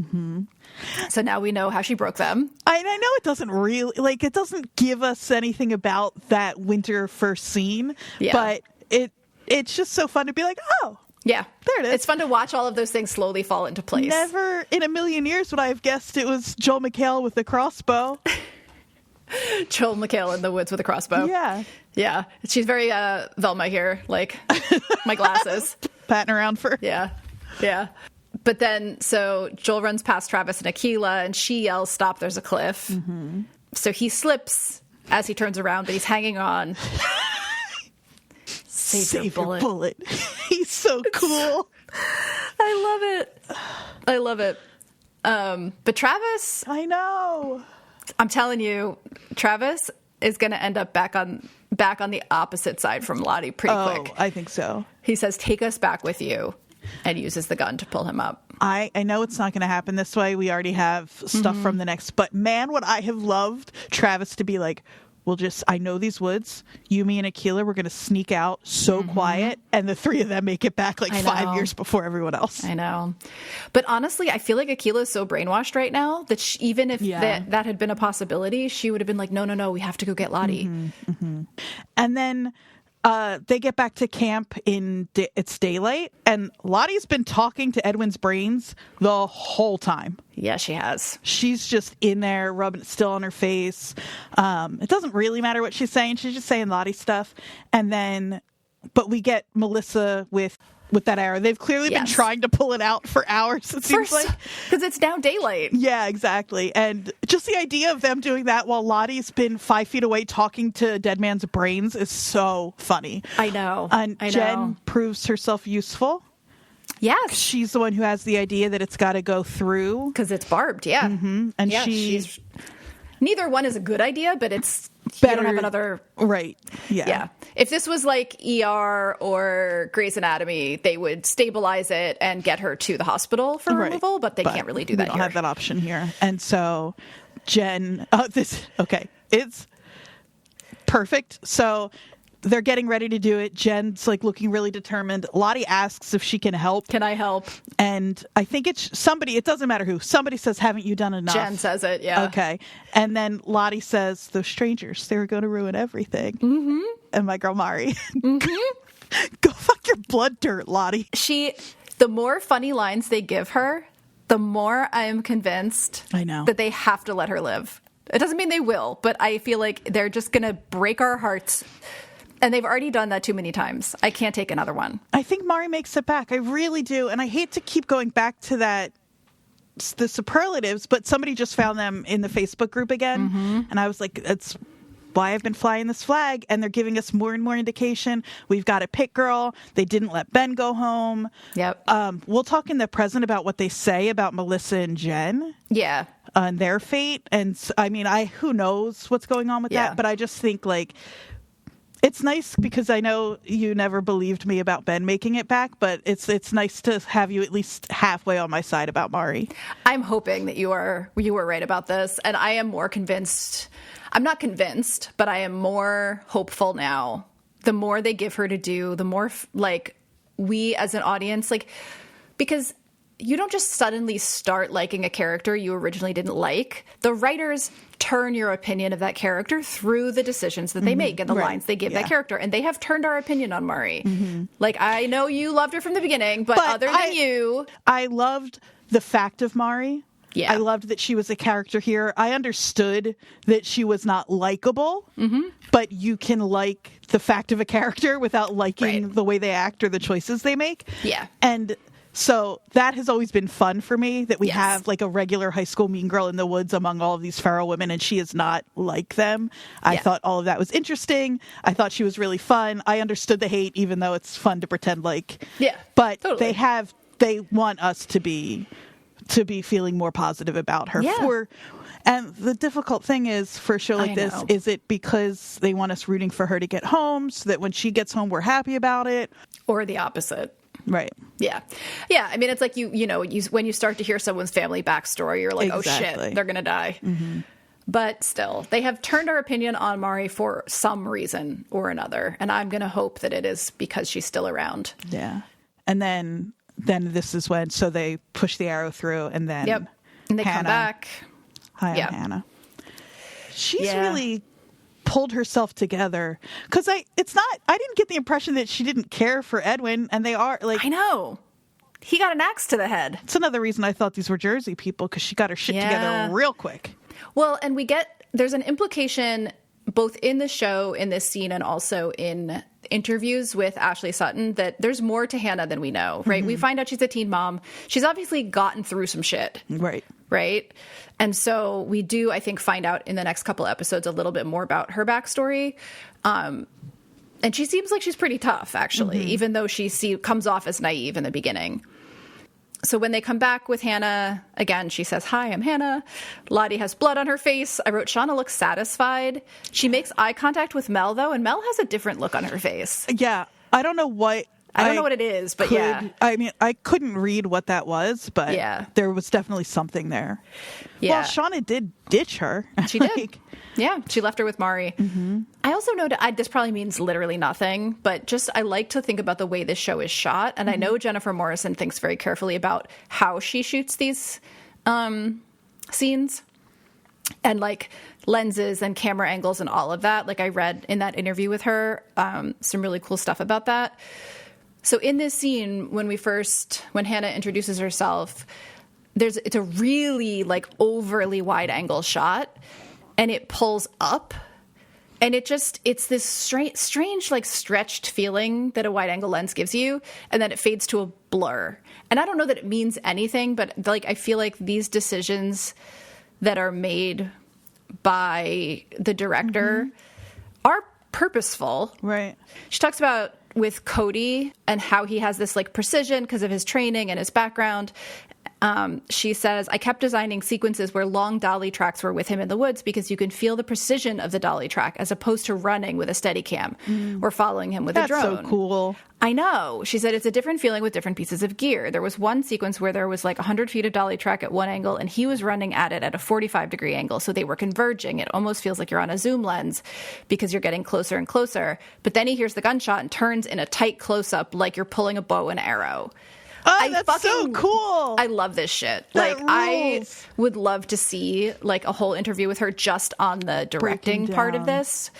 So now we know how she broke them. I know it doesn't really, like, it doesn't give us anything about that winter first scene. Yeah. But it's just so fun to be like, oh, yeah, there it is. It's fun to watch all of those things slowly fall into place. Never in a million years would I have guessed it was Joel McHale with a crossbow. Joel McHale in the woods with a crossbow. Yeah. Yeah. She's very Velma here, like my glasses. Patting around for. Yeah. Yeah. But then, so Joel runs past Travis and Akilah, and she yells, stop, there's a cliff. So he slips as he turns around, but he's hanging on. Save your bullet. He's so cool. I love it. But Travis, I know. I'm telling you, Travis is going to end up back on the opposite side from Lottie pretty quick. I think so. He says, take us back with you, and uses the gun to pull him up. I know it's not going to happen this way. We already have stuff from the next, but man, would I have loved Travis to be like, I know these woods. You, me, and Akilah, we're going to sneak out so quiet, and the three of them make it back like 5 years before everyone else. I know. But honestly, I feel like Akilah is so brainwashed right now that even if that had been a possibility, she would have been like, no, we have to go get Lottie. And then they get back to camp it's daylight, and Lottie's been talking to Edwin's brains the whole time. Yeah, she has. She's just in there rubbing it still on her face. It doesn't really matter what she's saying. She's just saying Lottie stuff. And then, but we get Melissa with that arrow. They've clearly been trying to pull it out for hours, it seems like. Because it's now daylight. Yeah, exactly. And just the idea of them doing that while Lottie's been 5 feet away talking to Dead Man's brains is so funny. I know. And Jen proves herself useful. Yes. She's the one who has the idea that it's got to go through. Because it's barbed, yeah. And she's... Neither one is a good idea, but it's better. You don't have another... Right. Yeah. If this was like ER or Grey's Anatomy, they would stabilize it and get her to the hospital for removal, but they can't really do that here. We don't have that option here. And so Jen... it's perfect. So they're getting ready to do it. Jen's like looking really determined. Lottie asks if she can help. Can I help? And I think it's somebody, it doesn't matter who. Somebody says, haven't you done enough? Jen says it, yeah. Okay. And then Lottie says, those strangers, they were going to ruin everything. Mm-hmm. And my girl Mari, go fuck your blood dirt, Lottie. The more funny lines they give her, the more I am convinced that they have to let her live. It doesn't mean they will, but I feel like they're just going to break our hearts. And they've already done that too many times. I can't take another one. I think Mari makes it back. I really do. And I hate to keep going back to the superlatives, but somebody just found them in the Facebook group again. Mm-hmm. And I was like, that's why I've been flying this flag. And they're giving us more and more indication. We've got a pit girl. They didn't let Ben go home. Yep. We'll talk in the present about what they say about Melissa and Jen. Yeah. And their fate. And I mean, who knows what's going on with that. But I just think like, it's nice because I know you never believed me about Ben making it back, but it's nice to have you at least halfway on my side about Mari. I'm hoping that you were right about this, and I am more convinced. I'm not convinced, but I am more hopeful now. The more they give her to do, the more like we as an audience, like, because you don't just suddenly start liking a character you originally didn't like. The writers turn your opinion of that character through the decisions that they make and the lines they give that character. And they have turned our opinion on Mari. Mm-hmm. Like, I know you loved her from the beginning, but other than you... I loved the fact of Mari. Yeah. I loved that she was a character here. I understood that she was not likable, but you can like the fact of a character without liking the way they act or the choices they make. Yeah. And... so that has always been fun for me, that we have like a regular high school mean girl in the woods among all of these feral women, and she is not like them. I thought all of that was interesting. I thought she was really fun. I understood the hate, even though it's fun to pretend like. Yeah, but totally. they want us to be feeling more positive about her. Yeah. And the difficult thing is, for a show like this, is it because they want us rooting for her to get home so that when she gets home, we're happy about it? Or the opposite. Right. Yeah. Yeah. I mean, it's like, you know, when you start to hear someone's family backstory, you're like, oh shit, they're going to die. Mm-hmm. But still, they have turned our opinion on Mari for some reason or another. And I'm going to hope that it is because she's still around. Yeah. And then this is when, so they push the arrow through, and then and they come back. Hi, I'm Hannah. She's really pulled herself together, because I didn't get the impression that she didn't care for Edwin, and they are like, I know, he got an axe to the head. It's another reason I thought these were Jersey people, because she got her shit together real quick. Well, and there's an implication both in the show, in this scene, and also in interviews with Ashley Sutton, that there's more to Hannah than we know, right? Mm-hmm. We find out she's a teen mom. She's obviously gotten through some shit. Right? And so we do, I think, find out in the next couple episodes a little bit more about her backstory. And she seems like she's pretty tough, actually, even though she comes off as naive in the beginning. So when they come back with Hannah, again, she says, hi, I'm Hannah. Lottie has blood on her face. I wrote, Shauna looks satisfied. She makes eye contact with Mel, though, and Mel has a different look on her face. Yeah. I don't know what it is, but I mean, I couldn't read what that was, but there was definitely something there. Yeah. Well, Shauna did ditch her. She did. Yeah, she left her with Mari. Mm-hmm. I also know this probably means literally nothing, but just I like to think about the way this show is shot. And I know Jennifer Morrison thinks very carefully about how she shoots these scenes and like lenses and camera angles and all of that. Like I read in that interview with her some really cool stuff about that. So in this scene, when Hannah introduces herself, it's a really like overly wide angle shot. And it pulls up, and it's this strange, like stretched feeling that a wide angle lens gives you, and then it fades to a blur. And I don't know that it means anything, but like I feel like these decisions that are made by the director are purposeful. Right. She talks about with Cody and how he has this like precision because of his training and his background. She says, I kept designing sequences where long dolly tracks were with him in the woods because you can feel the precision of the dolly track as opposed to running with a steady cam or following him with a drone. That's so cool. I know. She said it's a different feeling with different pieces of gear. There was one sequence where there was like 100 feet of dolly track at one angle and he was running at it at a 45-degree angle. So they were converging. It almost feels like you're on a zoom lens because you're getting closer and closer. But then he hears the gunshot and turns in a tight close-up like you're pulling a bow and arrow. Oh, that's so cool. I love this shit. That like, I rules. would love to see like a whole interview with her just on the directing part of this.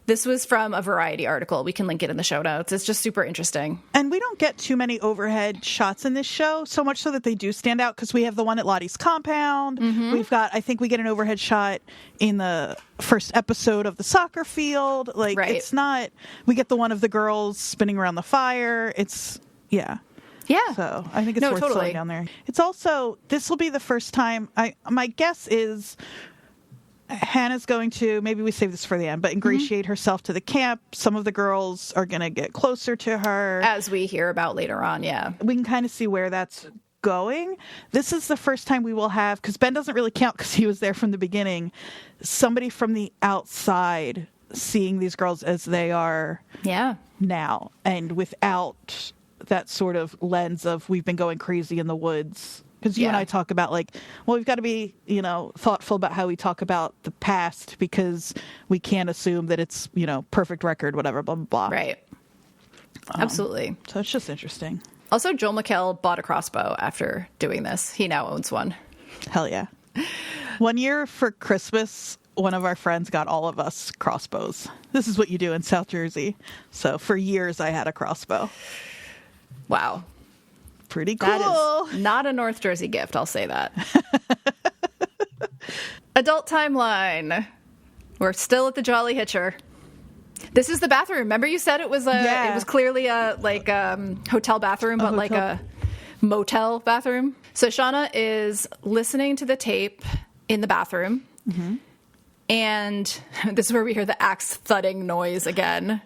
This was from a Variety article. We can link it in the show notes. It's just super interesting. And we don't get too many overhead shots in this show, so much so that they do stand out because we have the one at Lottie's compound. We've got, I think we get an overhead shot in the first episode of the soccer field. Like, it's not, we get the one of the girls spinning around the fire. It's, yeah. So I think it's worth slowing down there. It's also, this will be the first time, my guess is Hannah's going to, maybe we save this for the end, but ingratiate herself to the camp. Some of the girls are going to get closer to her. As we hear about later on, we can kind of see where that's going. This is the first time we will have, because Ben doesn't really count because he was there from the beginning, somebody from the outside seeing these girls as they are now, and without that sort of lens of we've been going crazy in the woods. Because you and I talk about like, well, we've got to be, thoughtful about how we talk about the past because we can't assume that it's, perfect record, whatever, blah, blah, blah. Right. Absolutely. So it's just interesting. Also, Joel McHale bought a crossbow after doing this. He now owns one. Hell yeah. One year for Christmas, one of our friends got all of us crossbows. This is what you do in South Jersey. So for years I had a crossbow. Wow. Pretty cool. That is not a North Jersey gift, I'll say that. Adult timeline. We're still at the Jolly Hitcher. This is the bathroom. Remember you said it was it was clearly a hotel bathroom, but like a motel bathroom. So Shauna is listening to the tape in the bathroom. And this is where we hear the axe thudding noise again.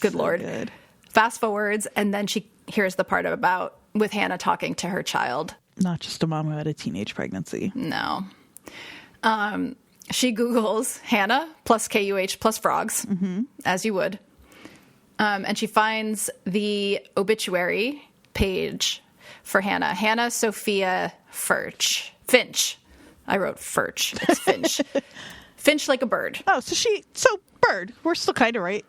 Good Lord. Good. Fast forwards, and then she hears the part about with Hannah talking to her child. Not just a mom who had a teenage pregnancy. No. She Googles Hannah plus KUH plus frogs, as you would. And she finds the obituary page for Hannah. Hannah Sophia Finch. I wrote Furch. It's Finch. Finch like a bird. Oh, so bird. We're still kind of right.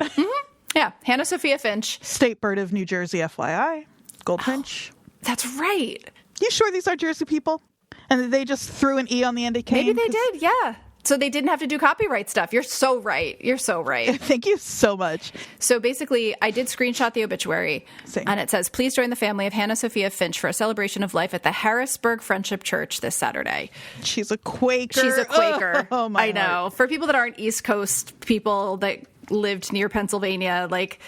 Yeah. Hannah Sophia Finch. State bird of New Jersey, FYI. Goldfinch. That's right. You sure these are Jersey people? And they just threw an E on the end of Kane? Maybe they did, yeah. So they didn't have to do copyright stuff. You're so right. Thank you so much. So basically, I did screenshot the obituary. Same. And it says, please join the family of Hannah Sophia Finch for a celebration of life at the Harrisburg Friendship Church this Saturday. She's a Quaker. She's a Quaker. Oh my I know. heart. For people that aren't East Coast people that lived near Pennsylvania, like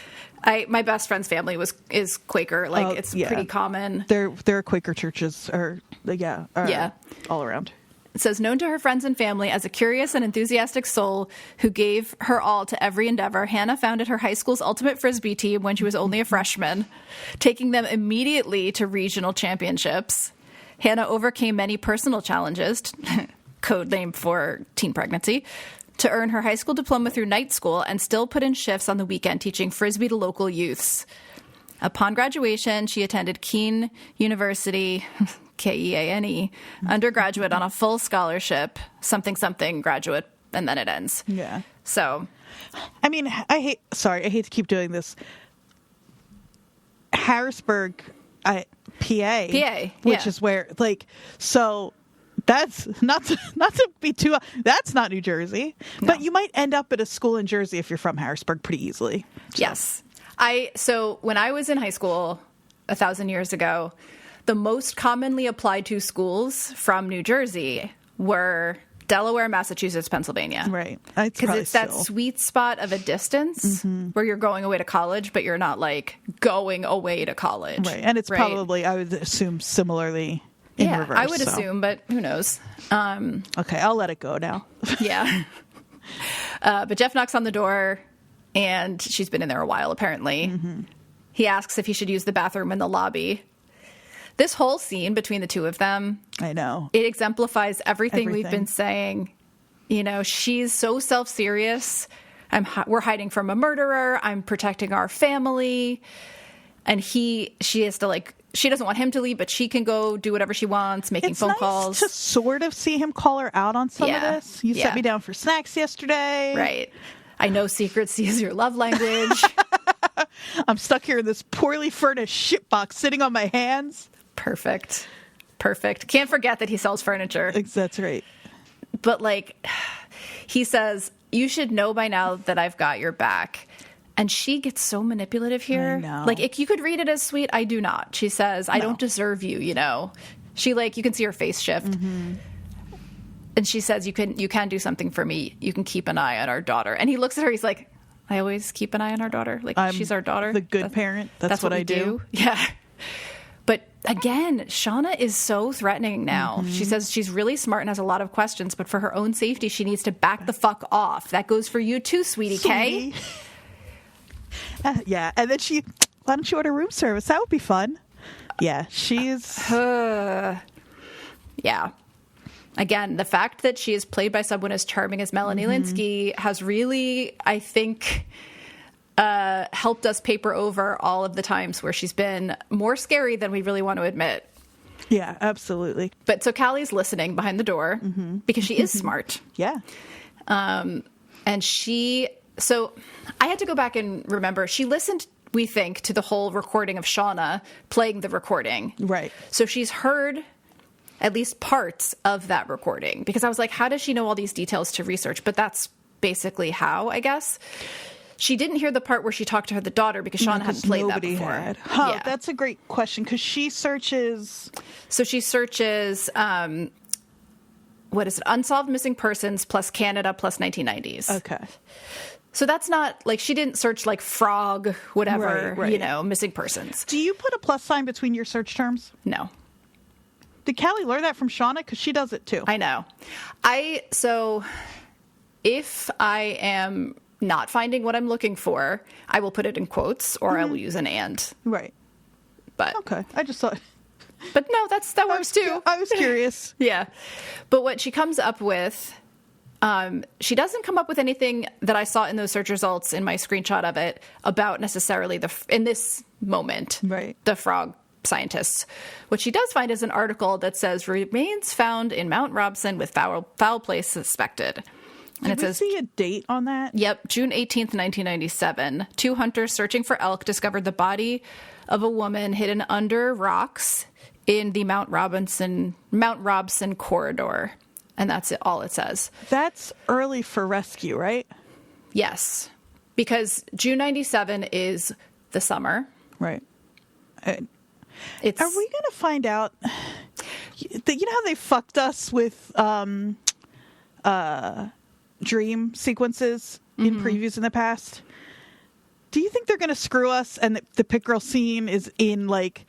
my best friend's family is Quaker. Like it's pretty common. There are Quaker churches all around. It says, known to her friends and family as a curious and enthusiastic soul who gave her all to every endeavor, Hannah founded her high school's ultimate Frisbee team when she was only a freshman, taking them immediately to regional championships. Hannah overcame many personal challenges, code name for teen pregnancy, to earn her high school diploma through night school and still put in shifts on the weekend teaching Frisbee to local youths. Upon graduation, she attended Keene University, Keane, undergraduate on a full scholarship, something graduate, and then it ends. Yeah. So, I mean, I hate to keep doing this. Harrisburg, PA, which is where, so that's not to be too, that's not New Jersey, but you might end up at a school in Jersey if you're from Harrisburg pretty easily. So. Yes. So when I was in high school 1,000 years ago, the most commonly applied to schools from New Jersey were Delaware, Massachusetts, Pennsylvania. Right. Because it's that sweet spot of a distance where you're going away to college, but you're not like going away to college. Right. And it's probably, I would assume, similarly in reverse. I would assume, but who knows? Okay, I'll let it go now. Yeah. But Jeff knocks on the door, and she's been in there a while, apparently. He asks if he should use the bathroom in the lobby. this whole scene between the two of them, I know. it exemplifies everything we've been saying. You know, she's so self-serious. We're hiding from a murderer. I'm protecting our family. And she has to, like, she doesn't want him to leave, but she can go do whatever she wants, making phone calls. It's nice to sort of see him call her out on some of this. You set me down for snacks yesterday. Right. I know secrecy is your love language. I'm stuck here in this poorly furnished shitbox sitting on my hands. Perfect. Can't forget that he sells furniture. That's right. But, like, he says, you should know by now that I've got your back. And she gets so manipulative here. I know. Like, you could read it as sweet. I do not. She says, I don't deserve you, you know. She, like, you can see her face shift. Mm-hmm. And she says, you can do something for me. You can keep an eye on our daughter. And he looks at her. He's like, I always keep an eye on our daughter. Like, she's our daughter. The good parent. That's what I do. Yeah. But again, Shauna is so threatening now. Mm-hmm. She says she's really smart and has a lot of questions, but for her own safety, she needs to back the fuck off. That goes for you too, sweetie K. Yeah, and then why don't you order room service? That would be fun. Yeah, she's... yeah. Again, the fact that she is played by someone as charming as Melanie Lynskey has really, I think, helped us paper over all of the times where she's been more scary than we really want to admit. Yeah, absolutely. But so Callie's listening behind the door because she is smart. Yeah. And so I had to go back and remember, she listened, we think, to the whole recording of Shauna playing the recording. Right. So she's heard at least parts of that recording because I was like, how does she know all these details to research? But that's basically how, I guess. She didn't hear the part where she talked to her, the daughter, because Shauna hadn't played that before. Yeah. That's a great question because she searches. So she searches, what is it? Unsolved Missing Persons plus Canada plus 1990s. Okay. So that's not, like, she didn't search, like, frog, whatever, right. you know, missing persons. Do you put a plus sign between your search terms? No. Did Callie learn that from Shauna? Because she does it, too. I know. So if I am not finding what I'm looking for, I will put it in quotes, or I will use an and. Right. But okay. I just thought... But no, that works, too. I was curious. Yeah. But what she comes up with... she doesn't come up with anything that I saw in those search results in my screenshot of it about necessarily in this moment, right, the frog scientists. What she does find is an article that says remains found in Mount Robson with foul play suspected. And Did we see a date on that? Yep, June 18th, 1997. 2 hunters searching for elk discovered the body of a woman hidden under rocks in the Mount Robson corridor. And that's all it says. That's early for rescue, right? Yes. Because June 97 is the summer. Right. Are we going to find out? You know how they fucked us with dream sequences in previews in the past? Do you think they're going to screw us and the pit girl scene is in, like,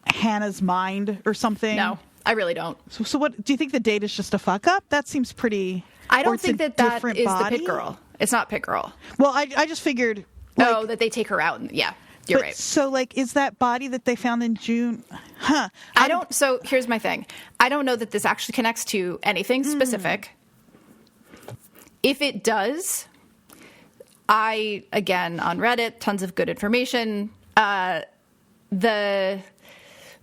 Hannah's mind or something? No. I really don't. So what do you think the date is just a fuck up? That seems pretty. I don't think that is body? the pit girl. It's not pit girl. Well, I just figured. Like, that they take her out. Yeah, you're right. So, like, is that body that they found in June? Huh. I don't. So here's my thing. I don't know that this actually connects to anything specific. If it does, again, on Reddit, tons of good information. The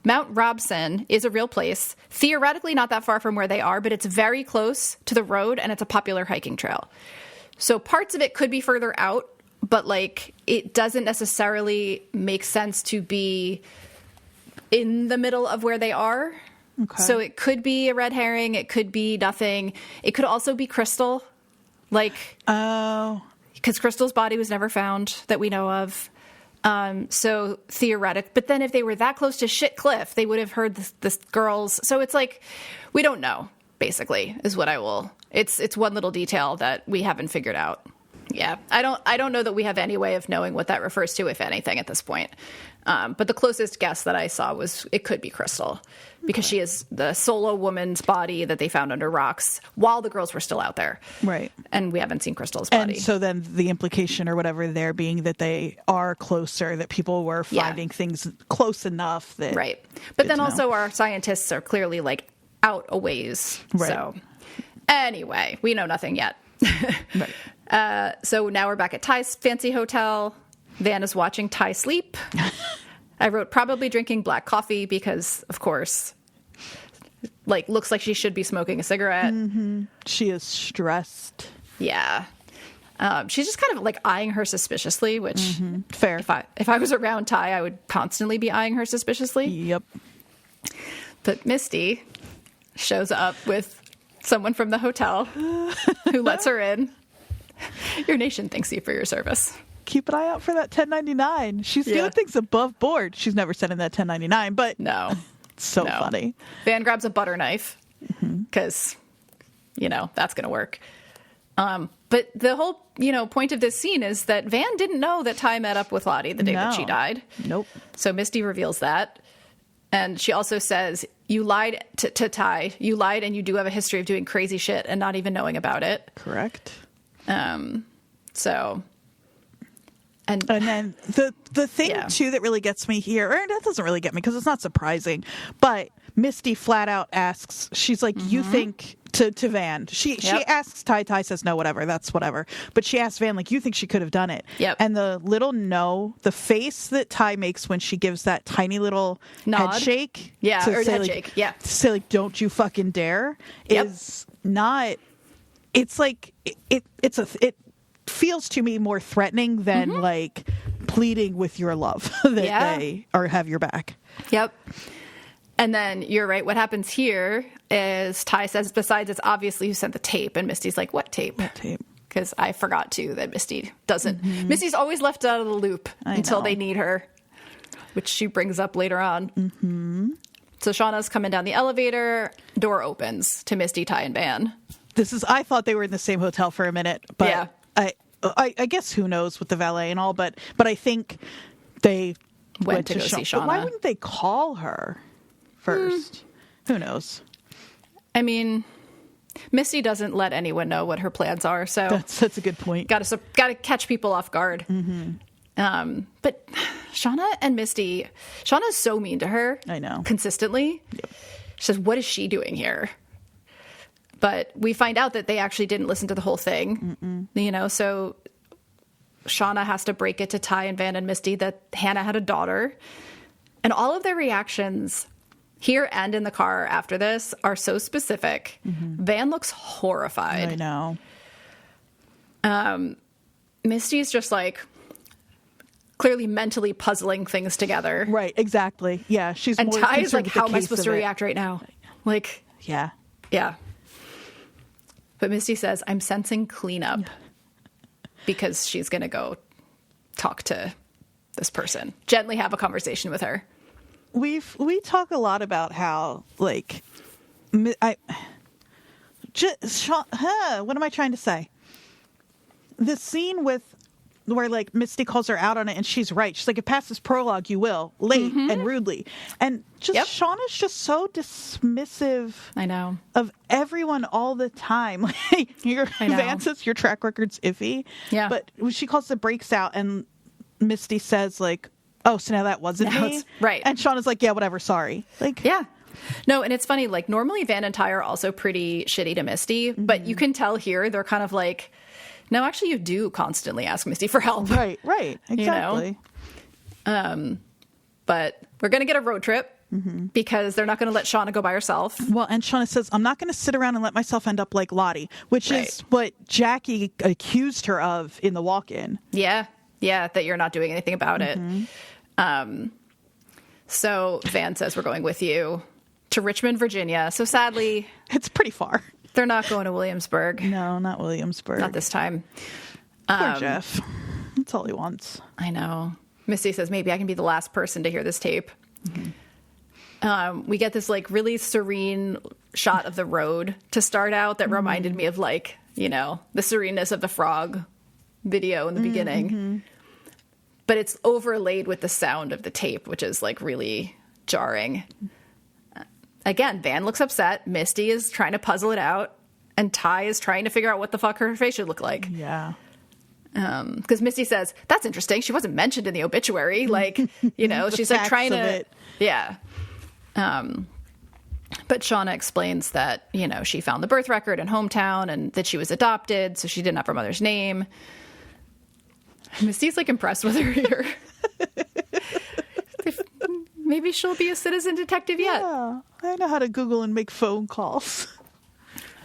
Mount Robson is a real place, theoretically not that far from where they are, but it's very close to the road and it's a popular hiking trail. So parts of it could be further out, but, like, it doesn't necessarily make sense to be in the middle of where they are. Okay. So it could be a red herring. It could be nothing. It could also be Crystal. Like, because Crystal's body was never found that we know of. So theoretic, but then if they were that close to Shit Cliff, they would have heard this girls. So it's like, we don't know, basically, is what it's one little detail that we haven't figured out. Yeah, I don't know that we have any way of knowing what that refers to, if anything, at this point. But the closest guess that I saw was it could be Crystal, because she is the solo woman's body that they found under rocks while the girls were still out there. Right. And we haven't seen Crystal's body. And so then the implication or whatever there being that they are closer, that people were finding things close enough that... Right. But then also our scientists are clearly like out a ways. Right. So anyway, we know nothing yet. Right. So now we're back at Ty's fancy hotel. Van is watching Ty sleep. I wrote probably drinking black coffee because, of course, like looks like she should be smoking a cigarette. Mm-hmm. She is stressed. Yeah. She's just kind of like eyeing her suspiciously, which fair. If I was around Ty, I would constantly be eyeing her suspiciously. Yep. But Misty shows up with someone from the hotel who lets her in. Your nation thanks you for your service. Keep an eye out for that 1099. She's doing things above board. She's never sent in that 1099, but no, it's so funny. Van grabs a butter knife because, that's going to work. But the whole, point of this scene is that Van didn't know that Ty met up with Lottie the day that she died. Nope. So Misty reveals that. And she also says, you lied to Ty. You lied, and you do have a history of doing crazy shit and not even knowing about it. Correct. So... And then the thing, too, that really gets me here, or that doesn't really get me because it's not surprising, but Misty flat out asks, she's like, you think, to Van, she asks Ty, Ty says, no, whatever, that's whatever. But she asks Van, like, you think she could have done it? Yep. And the little the face that Ty makes when she gives that tiny little nod. head shake. Yeah, or say, head like, shake, yeah. To say, like, don't you fucking dare, is not, it's like, it feels to me more threatening than like pleading with your love that they or have your back. Yep. And then you're right. What happens here is Ty says, besides, it's obviously who sent the tape. And Misty's like, what tape? What tape? Because I forgot too that Misty doesn't. Misty's always left out of the loop until they need her, which she brings up later on. So Shauna's coming down the elevator. Door opens to Misty, Ty, and Van. I thought they were in the same hotel for a minute, but I guess who knows with the valet and all, but I think they went to go see Shauna. But why wouldn't they call her first? Who knows? I mean, Misty doesn't let anyone know what her plans are, so that's a good point. Got to catch people off guard. But Shauna and Misty, Shauna's so mean to her. I know, consistently. Yep. She says, "What is she doing here?" But we find out that they actually didn't listen to the whole thing, so Shauna has to break it to Ty and Van and Misty that Hannah had a daughter. And all of their reactions here and in the car after this are so specific. Van looks horrified. I know. Misty's just like clearly mentally puzzling things together. Right, exactly. Yeah, she's and more Ty is like, how am I supposed to react right now? Like, yeah. But Misty says, I'm sensing cleanup because she's going to go talk to this person, gently have a conversation with her. We talk a lot about how, like, what am I trying to say? The scene where like Misty calls her out on it and she's right. She's like, if past this prologue, you will, late and rudely. And just Shauna's just so dismissive. I know. Of everyone all the time. Like Van says your track record's iffy. Yeah. But when she calls the brakes out and Misty says like, oh, so now that wasn't me. Right. And Shauna's like, yeah, whatever, sorry. Like, yeah. No, and it's funny, like normally Van and Ty are also pretty shitty to Misty, but you can tell here they're kind of like, no, actually, you do constantly ask Misty for help. Right, exactly. But we're going to get a road trip because they're not going to let Shauna go by herself. Well, and Shauna says, I'm not going to sit around and let myself end up like Lottie, which is what Jackie accused her of in the walk-in. Yeah, that you're not doing anything about it. So Van says, we're going with you to Richmond, Virginia. So sadly... It's pretty far. They're not going to Williamsburg. No, not Williamsburg. Not this time. Poor Jeff. That's all he wants. I know. Misty says, maybe I can be the last person to hear this tape. We get this like really serene shot of the road to start out that reminded me of like, the sereneness of the frog video in the beginning. But it's overlaid with the sound of the tape, which is like really jarring. Again, Van looks upset. Misty is trying to puzzle it out. And Ty is trying to figure out what the fuck her face should look like. Yeah. Because Misty says, that's interesting. She wasn't mentioned in the obituary. Like, you know, she's like trying to. Yeah. But Shauna explains that, you know, she found the birth record in hometown and that she was adopted, so she didn't have her mother's name. Misty's like impressed with her here. Maybe she'll be a citizen detective yet. Yeah, I know how to Google and make phone calls.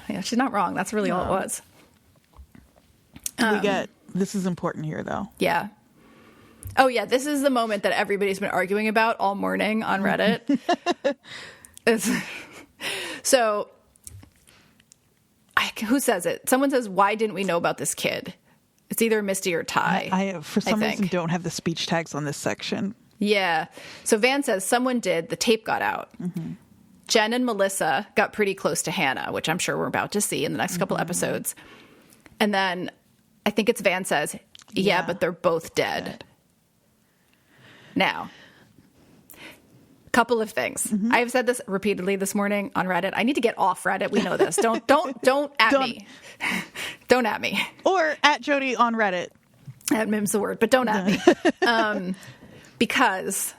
Yeah, she's not wrong. That's really all it was. We get, this is important here, though. Yeah. Oh, yeah, this is the moment that everybody's been arguing about all morning on Reddit. So, who says it? Someone says, why didn't we know about this kid? It's either Misty or Ty. I for some reason, don't have the speech tags on this section. Yeah. So Van says, someone did. The tape got out. Jen and Melissa got pretty close to Hannah, which I'm sure we're about to see in the next couple episodes. And then I think it's Van says, yeah, but they're both dead. Now, couple of things. I've said this repeatedly this morning on Reddit. I need to get off Reddit. We know this. Don't at me. Don't at me. Or at Jodie on Reddit. At Mim's the word, but don't at me. Because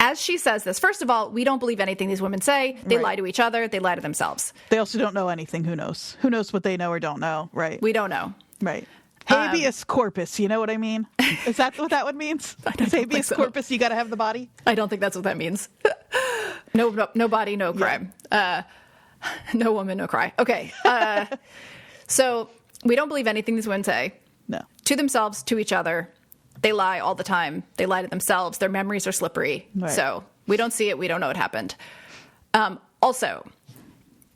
as she says this, first of all, we don't believe anything these women say. They lie to each other. They lie to themselves. They also don't know anything. Who knows? Who knows what they know or don't know? Right. We don't know. Right. Habeas corpus, you know what I mean? Is that what that one means? Is habeas corpus, you got to have the body? I don't think that's what that means. No body, no crime. Yeah. No woman, no cry. Okay. So we don't believe anything these women say. No. To themselves, to each other. They lie all the time. They lie to themselves. Their memories are slippery. Right. So we don't see it. We don't know what happened. Also,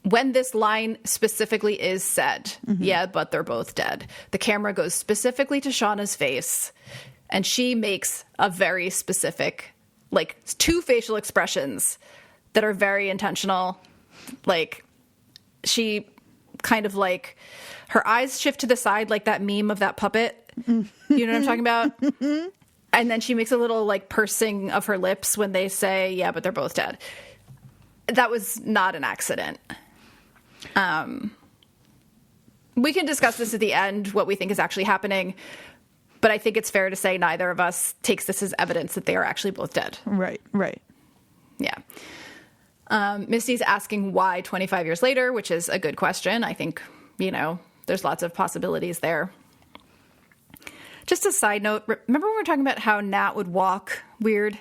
when this line specifically is said, yeah, but they're both dead, the camera goes specifically to Shauna's face, and she makes a very specific, like, two facial expressions that are very intentional. Like, she kind of, like, her eyes shift to the side like that meme of that puppet. You know what I'm talking about? And then she makes a little, like, pursing of her lips when they say, yeah, but they're both dead. That was not an accident. We can discuss this at the end, what we think is actually happening, but I think it's fair to say neither of us takes this as evidence that they are actually both dead. Right. Yeah. Misty's asking why 25 years later, which is a good question. I think, you know, there's lots of possibilities there. Just a side note, remember when we were talking about how Nat would walk weird?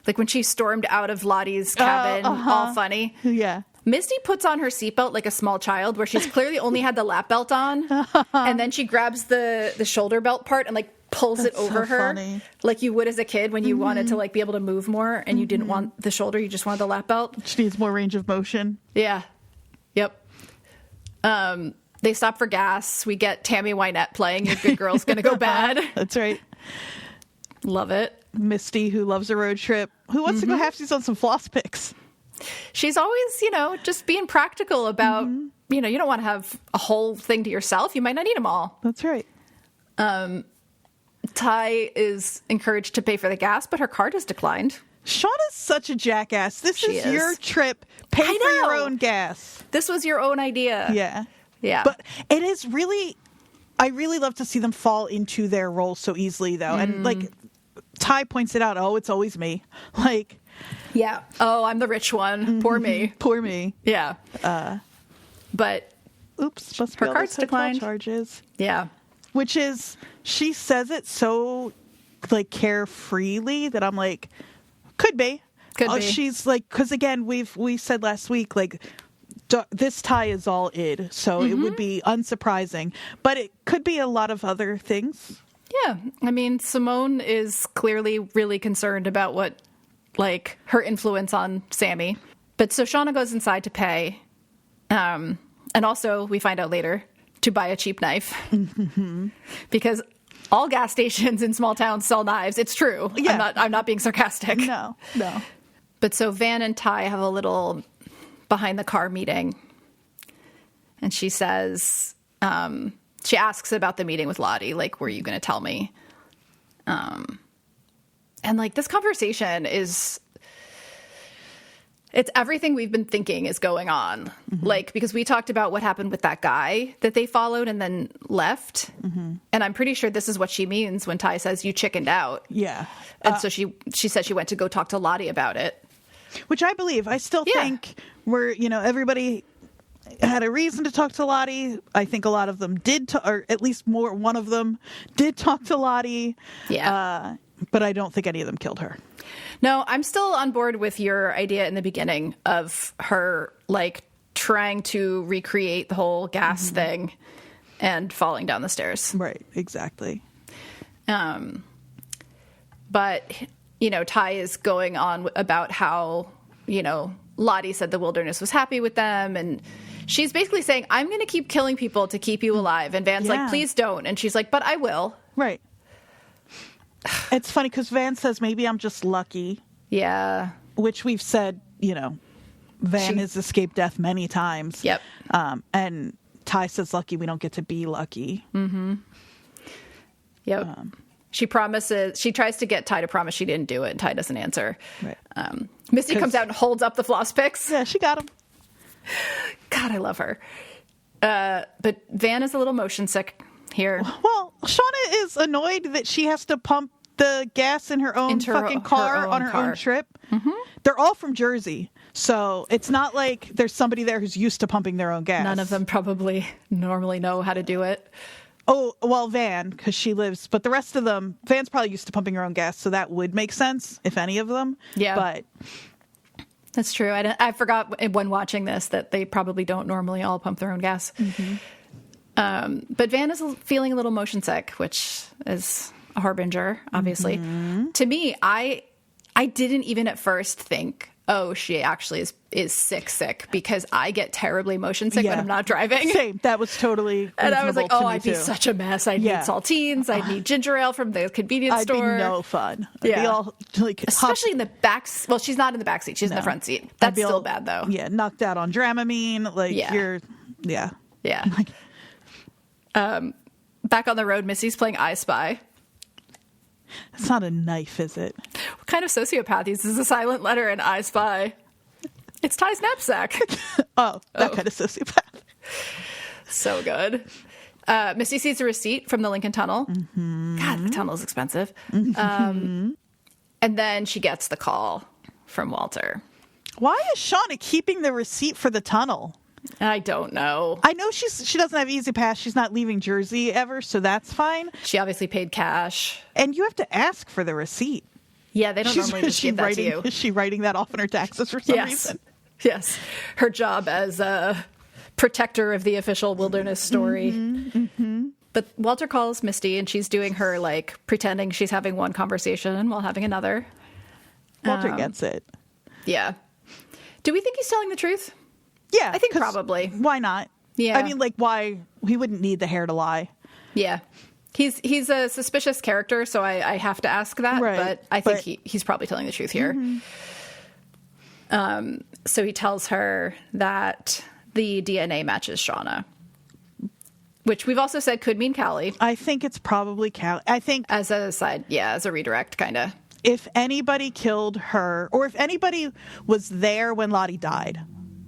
Like when she stormed out of Lottie's cabin, all funny? Yeah. Misty puts on her seatbelt like a small child, where she's clearly only had the lap belt on, and then she grabs the shoulder belt part and like pulls it over her, funny. Like you would as a kid when you wanted to like be able to move more and you didn't want the shoulder, you just wanted the lap belt. She needs more range of motion. Yeah. Yep. They stop for gas. We get Tammy Wynette playing Your Good Girl's Gonna Go Bad. That's right. Love it. Misty, who loves a road trip, who wants to go halfsies on some floss picks. She's always, you know, just being practical about, you know, you don't want to have a whole thing to yourself. You might not need them all. That's right. Ty is encouraged to pay for the gas, but her card is declined. Shauna's such a jackass. This is your trip. Pay for your own gas. This was your own idea. Yeah. Yeah. But it is really, I really love to see them fall into their roles so easily, though. And like Ty points it out, oh, it's always me. Like, yeah. Oh, I'm the rich one. Poor me. Poor me. Yeah. But oops, her card's declined. Charges. Yeah. Which is, she says it so like carefreely that I'm like, could be. She's like, because again, we said last week, like, this Ty is all id, so it would be unsurprising, but it could be a lot of other things. Yeah. I mean, Simone is clearly really concerned about what, like, her influence on Sammy. But so Shauna goes inside to pay. And also, we find out later, to buy a cheap knife. Because all gas stations in small towns sell knives. It's true. Yeah. I'm not being sarcastic. No. But so Van and Ty have a little behind the car meeting. And she says, she asks about the meeting with Lottie, like, were you going to tell me? And like this conversation is, it's everything we've been thinking is going on. Like, because we talked about what happened with that guy that they followed and then left. And I'm pretty sure this is what she means when Ty says you chickened out. Yeah. And so she said she went to go talk to Lottie about it. Which I believe. I still think everybody had a reason to talk to Lottie. I think a lot of them did, or at least one of them did talk to Lottie. Yeah. But I don't think any of them killed her. No, I'm still on board with your idea in the beginning of her, like, trying to recreate the whole gas thing and falling down the stairs. Right, exactly. But, Ty is going on about how, Lottie said the wilderness was happy with them. And she's basically saying, I'm going to keep killing people to keep you alive. And Van's like, please don't. And she's like, but I will. Right. It's funny because Van says, maybe I'm just lucky. Yeah. Which we've said, Van has escaped death many times. Yep. And Ty says, lucky we don't get to be lucky. Yep. She tries to get Ty to promise she didn't do it, and Ty doesn't answer. Right. Misty comes out and holds up the floss picks. Yeah, she got him. God, I love her. But Van is a little motion sick here. Well, Shauna is annoyed that she has to pump the gas in her own fucking car on her own trip. They're all from Jersey, so it's not like there's somebody there who's used to pumping their own gas. None of them probably normally know how to do it. Oh, well, Van, because she lives, but the rest of them, Van's probably used to pumping her own gas, so that would make sense, if any of them. Yeah. But that's true. I forgot when watching this that they probably don't normally all pump their own gas. But Van is feeling a little motion sick, which is a harbinger, obviously. To me, I didn't even at first think, oh, she actually is sick, because I get terribly motion sick when I'm not driving. Same. That was totally and I was like, oh, I'd be too. such a mess. I'd need saltines. I'd need ginger ale from the convenience store. I'd be no fun. I'd be all, like, especially in the back. Well, she's not in the back seat. She's in the front seat. That's still bad, though. Yeah, knocked out on Dramamine. Like, you're, Yeah. Back on the road, Missy's playing I Spy. It's not a knife, is it? What kind of sociopath uses a silent letter in I Spy? It's Ty's knapsack. That kind of sociopath. So good. Missy sees a receipt from the Lincoln Tunnel. God, the tunnel's expensive. And then she gets the call from Walter. Why is Shauna keeping the receipt for the tunnel? I don't know. I know she doesn't have Easy Pass. She's not leaving Jersey ever, so that's fine. She obviously paid cash. And you have to ask for the receipt. Yeah, they don't normally just give that to you. Is she writing that off in her taxes for some reason? Yes. Her job as a protector of the official wilderness story. But Walter calls Misty, and she's doing her, like, pretending she's having one conversation while having another. Walter gets it. Yeah. Do we think he's telling the truth? Yeah. I think probably. Why not? Yeah. I mean, like, why? He wouldn't need the hair to lie. Yeah. He's a suspicious character, so I have to ask that. Right. But I think he's probably telling the truth here. So he tells her that the DNA matches Shauna, which we've also said could mean Callie. I think it's probably Callie. I think as a side, as a redirect, kind of. If anybody killed her, or if anybody was there when Lottie died,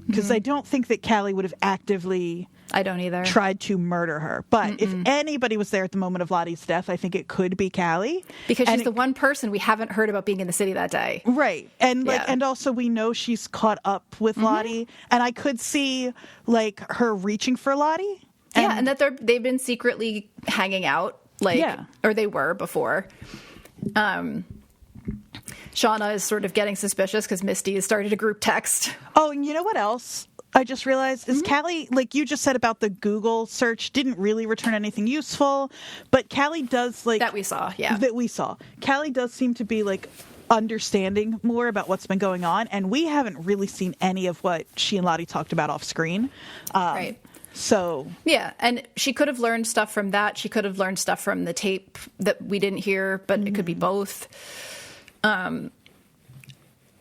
because I don't think that Callie would have actively... I don't either. ...tried to murder her. But if anybody was there at the moment of Lottie's death, I think it could be Callie. Because she's the one person we haven't heard about being in the city that day. Right. And and also we know she's caught up with Lottie. And I could see, like, her reaching for Lottie. And that they've been secretly hanging out, or they were before. Shauna is sort of getting suspicious because Misty has started a group text. Oh, and you know what else I just realized is Callie, like you just said about the Google search, didn't really return anything useful, but Callie does, like... That we saw, yeah. That we saw. Callie does seem to be, like, understanding more about what's been going on, and we haven't really seen any of what she and Lottie talked about off screen. Right. So... Yeah, and she could have learned stuff from that. She could have learned stuff from the tape that we didn't hear, but it could be both.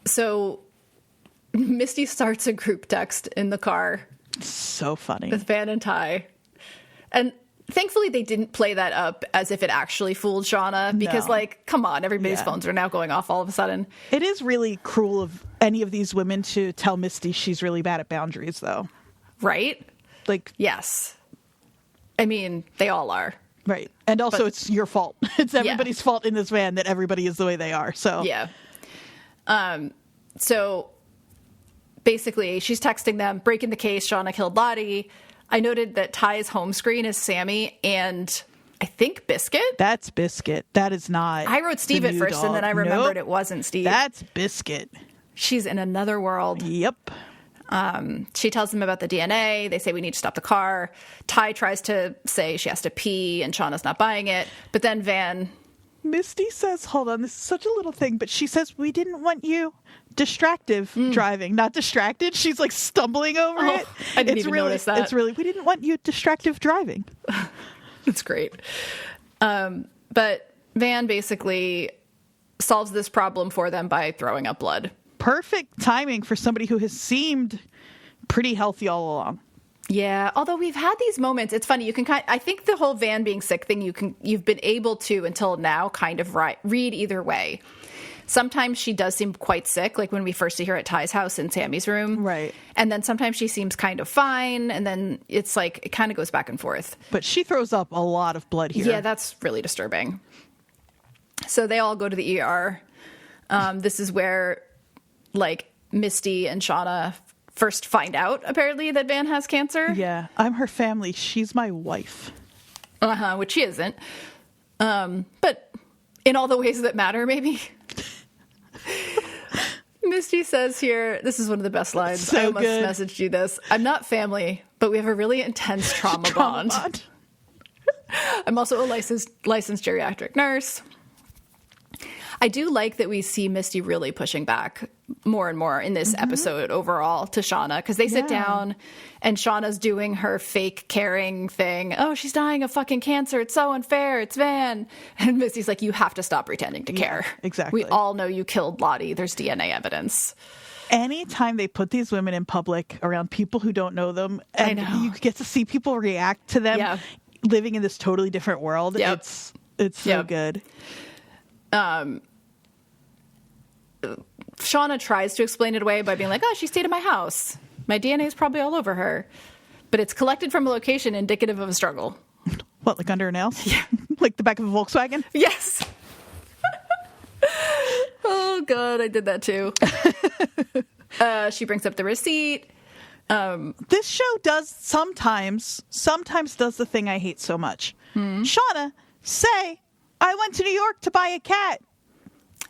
So Misty starts a group text in the car. So funny. With Van and Ty. And Thankfully, they didn't play that up as if it actually fooled Shauna because, come on, everybody's phones are now going off all of a sudden. It is really cruel of any of these women to tell Misty she's really bad at boundaries, though. Right? Yes. I mean, they all are. Right. And also, it's your fault. It's everybody's fault in this van that everybody is the way they are. So, yeah. So, basically, she's texting them, breaking the case, Shauna killed Lottie. I noted that Ty's home screen is Sammy and I think Biscuit. That's Biscuit. That is not. I wrote Steve at first, and then I remembered it wasn't Steve. That's Biscuit. She's in another world. Yep. She tells them about the DNA. They say we need to stop the car. Ty tries to say she has to pee, and Shauna's not buying it. But then Misty says, hold on, this is such a little thing, but she says, we didn't want you distractive driving, not distracted. She's like stumbling over it. I didn't even notice that. It's really, we didn't want you distractive driving. It's great. But Van basically solves this problem for them by throwing up blood. Perfect Timing for somebody who has seemed pretty healthy all along. Yeah, although we've had these moments, it's funny. You can I think the whole Van being sick thing, you've been able to until now kind of read either way. Sometimes she does seem quite sick, like when we first see her at Ty's house in Sammy's room. Right. And then sometimes she seems kind of fine, and then it's like, it kind of goes back and forth. But she throws up a lot of blood here. Yeah, that's really disturbing. So they all go to the ER. This is where, Misty and Shauna first find out, apparently, that Van has cancer. Yeah, I'm her family. She's my wife. Which she isn't. But in all the ways that matter, maybe. Misty says here, this is one of the best lines. So I almost good. messaged you this. I'm not family, but we have a really intense trauma bond. I'm also a licensed geriatric nurse. I do like that we see Misty really pushing back more and more in this episode overall to Shauna, because they sit down and Shauna's doing her fake caring thing. Oh, she's dying of fucking cancer. It's so unfair. It's Van. And Misty's like, you have to stop pretending to care. Exactly. We all know you killed Lottie. There's DNA evidence. Anytime they put these women in public around people who don't know them, and you get to see people react to them living in this totally different world, it's so good. Shauna tries to explain it away by being like, oh, she stayed at my house. My DNA is probably all over her. But it's collected from a location indicative of a struggle. What, like under her nails? Yeah. Like the back of a Volkswagen? Yes. Oh, God, I did that too. She brings up the receipt. This show does sometimes does the thing I hate so much. Shauna, say, I went to New York to buy a cat.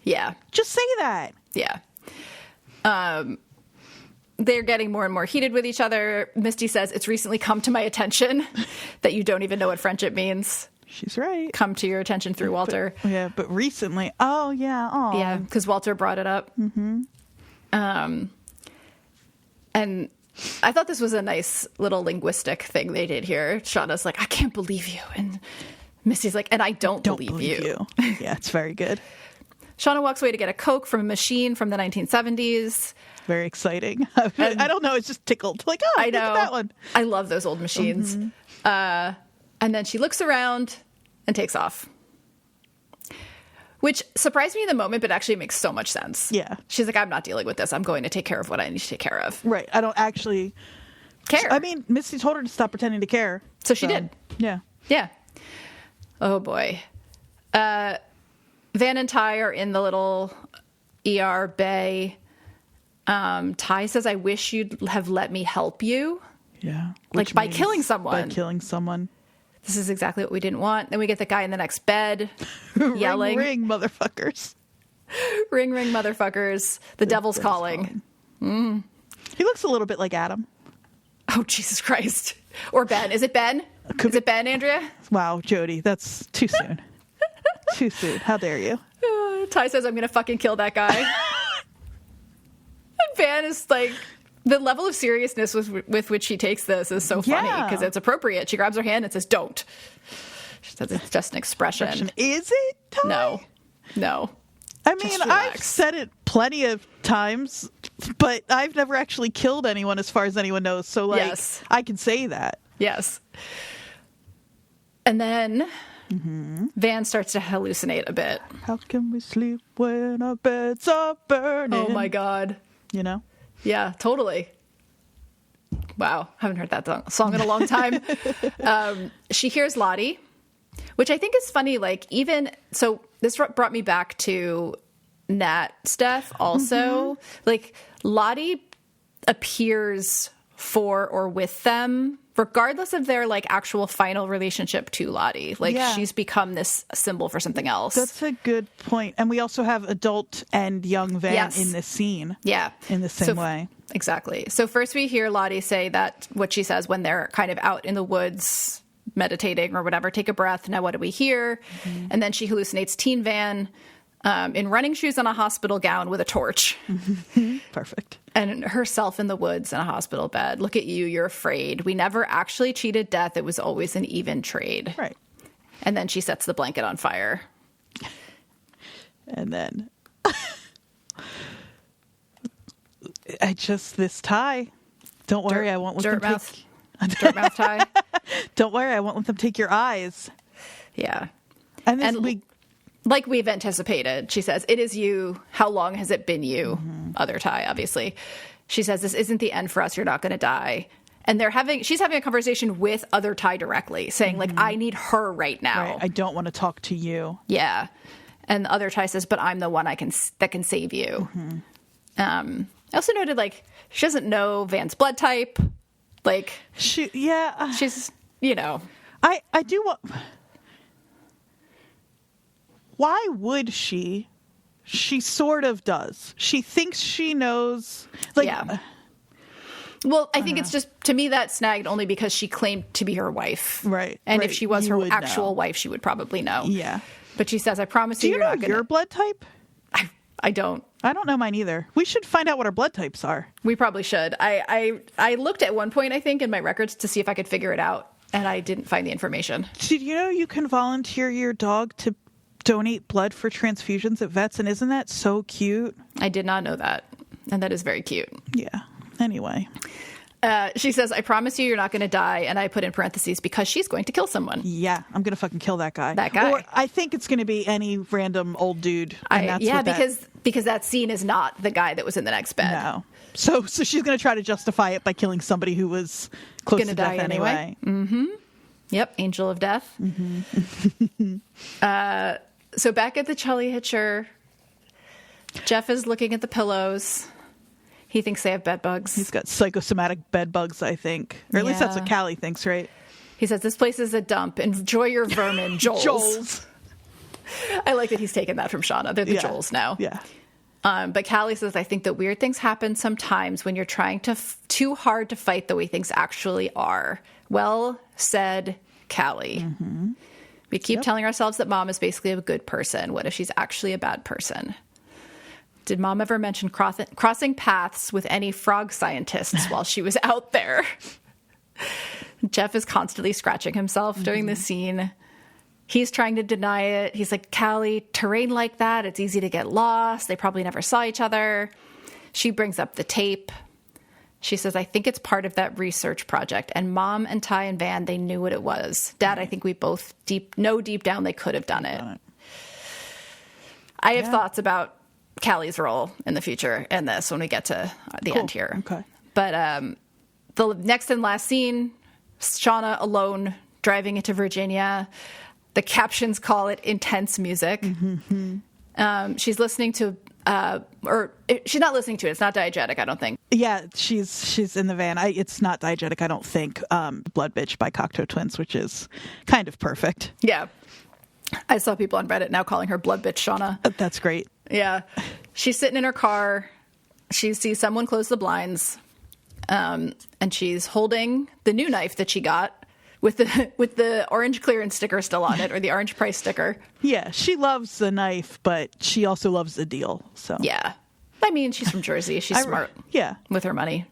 Yeah. Just say that. Yeah. They're getting more and more heated with each other. Misty says, it's recently come to my attention that you don't even know what friendship means. She's right. Come to your attention through Walter. But recently. Oh, yeah. Oh. Yeah, because Walter brought it up. Mm-hmm. And I thought this was a nice little linguistic thing they did here. Shauna's like, I can't believe you. And Misty's like, and I don't believe you. Yeah, it's very good. Shauna walks away to get a Coke from a machine from the 1970s. Very exciting. I don't know. It's just tickled. Like, oh, I know. Look at that one. I love those old machines. Mm-hmm. And then she looks around and takes off. Which surprised me in the moment, but actually makes so much sense. Yeah. She's like, I'm not dealing with this. I'm going to take care of what I need to take care of. Right. I don't actually care. I mean, Misty told her to stop pretending to care. So she did. Yeah. Yeah. Oh, boy. Van and Ty are in the little ER bay. Ty says, I wish you'd have let me help you. Yeah. Like by killing someone. By killing someone. This is exactly what we didn't want. Then we get the guy in the next bed yelling. Ring, motherfuckers. Ring, motherfuckers. The devil's calling. He looks a little bit like Adam. Oh, Jesus Christ. Or Ben. Is it Ben? Is it Ben, Andrea? Wow, Jodie, that's too soon. Too soon. How dare you? Ty says, I'm going to fucking kill that guy. And Van is like, the level of seriousness with which she takes this is so funny because it's appropriate. She grabs her hand and says, don't. She says it's just an expression. Is it, Ty? No. I mean, I've said it plenty of times, but I've never actually killed anyone as far as anyone knows. So, like, I can say that. Yes. And then Van starts to hallucinate a bit. How can we sleep when our beds are burning? Oh my God. You know? Yeah, totally. Wow. Haven't heard that song in a long time. She hears Lottie, which I think is funny. Like, even so, this brought me back to Nat's death also. Like, Lottie appears for or with them, regardless of their like actual final relationship to Lottie. Like, she's become this symbol for something else. That's a good point. And we also have adult and young Van in this scene. Yeah. In the same way. Exactly. So first we hear Lottie say that what she says when they're kind of out in the woods meditating or whatever, take a breath. Now what do we hear? And then she hallucinates teen Van in running shoes and a hospital gown with a torch. Perfect. And herself in the woods in a hospital bed. Look at you, you're afraid. We never actually cheated death. It was always an even trade. Right. And then she sets the blanket on fire. And then this tie. Don't worry, I won't let them take... Dirt mouth tie. Don't worry, I won't let them take your eyes. Yeah. And like we've anticipated, she says, it is you. How long has it been you? Other tie, obviously. She says, this isn't the end for us. You're not going to die. And she's having a conversation with other tie directly, saying, like, I need her right now. Right. I don't want to talk to you. Yeah. And the other tie says, but I'm the one that can save you. I also noted, like, she doesn't know Van's blood type. Like, she's, you know. I do want... Why would she? She sort of does. She thinks she knows. Like, yeah. Well, I think it's just, to me, that snagged only because she claimed to be her wife. Right. And if she was her actual wife, she would probably know. Yeah. But she says, I promise you, you're not going to... Do you know your blood type? I don't. I don't know mine either. We should find out what our blood types are. We probably should. I looked at one point, I think, in my records to see if I could figure it out, and I didn't find the information. Did you know you can volunteer your dog to donate blood for transfusions at vets, and isn't that so cute? I did not know that, and that is very cute. Yeah. Anyway. She says, I promise you you're not going to die, and I put in parentheses, because she's going to kill someone. Yeah, I'm going to fucking kill that guy. That guy. Or I think it's going to be any random old dude. Because that scene is not the guy that was in the next bed. No. So she's going to try to justify it by killing somebody who was close to death anyway. Mm-hmm. Yep, angel of death. So back at the Chully Hitcher, Jeff is looking at the pillows. He thinks they have bed bugs. He's got psychosomatic bed bugs, I think. Or at least that's what Callie thinks, right? He says, this place is a dump. Enjoy your vermin, Joels. Joels. I like that he's taken that from Shauna. They're the Joels now. Yeah. But Callie says, I think that weird things happen sometimes when you're trying too hard to fight the way things actually are. Well said, Callie. We keep telling ourselves that Mom is basically a good person. What if she's actually a bad person? Did Mom ever mention crossing paths with any frog scientists while she was out there? Jeff is constantly scratching himself during this scene. He's trying to deny it. He's like, Callie, terrain like that, it's easy to get lost. They probably never saw each other. She brings up the tape. She says, I think it's part of that research project. And Mom and Ty and Van, they knew what it was. Dad, I think we both know deep down they could have done it. I have thoughts about Callie's role in the future in this when we get to the end here. Okay. But the next and last scene, Shauna alone driving into Virginia. The captions call it intense music. She's listening to, or she's not listening to it. It's not diegetic, I don't think. Yeah, she's in the van. It's not diegetic, I don't think. Blood Bitch by Cocteau Twins, which is kind of perfect. Yeah. I saw people on Reddit now calling her Blood Bitch Shauna. That's great. Yeah. She's sitting in her car. She sees someone close the blinds. And she's holding the new knife that she got with the orange clearance sticker still on it, or the orange price sticker. Yeah, she loves the knife, but she also loves the deal. So yeah. I mean, she's from Jersey. She's smart. Yeah. With her money.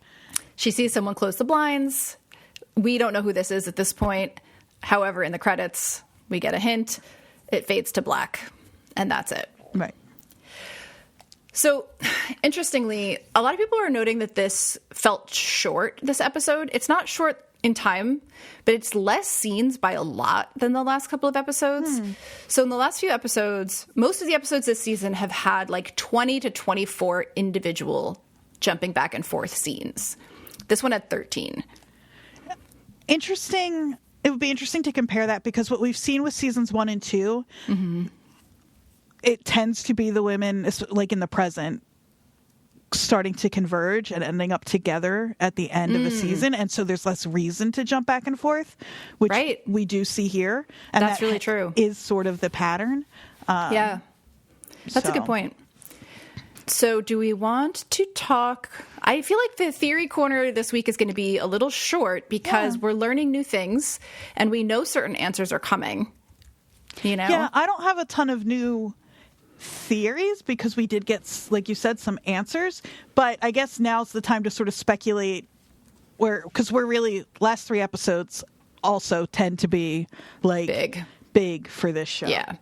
She sees someone close the blinds. We don't know who this is at this point. However, in the credits, we get a hint. It fades to black. And that's it. Right. So, interestingly, a lot of people are noting that this felt short, this episode. It's not short in time, but it's less scenes by a lot than the last couple of episodes. So in the last few episodes, most of the episodes this season have had like 20 to 24 individual jumping back and forth scenes. This one had 13. Interesting. It would be interesting to compare that, because what we've seen with seasons 1 and 2, it tends to be the women, like in the present, starting to converge and ending up together at the end of a season, and so there's less reason to jump back and forth, which we do see here, and that's really true. Is sort of the pattern. That's a good point. So do we want to talk? I feel like the theory corner this week is going to be a little short, because we're learning new things and we know certain answers are coming. Yeah, I don't have a ton of new theories, because we did get, like you said, some answers, but I guess now's the time to sort of speculate, because we're really, last 3 episodes also tend to be like big for this show. Yeah.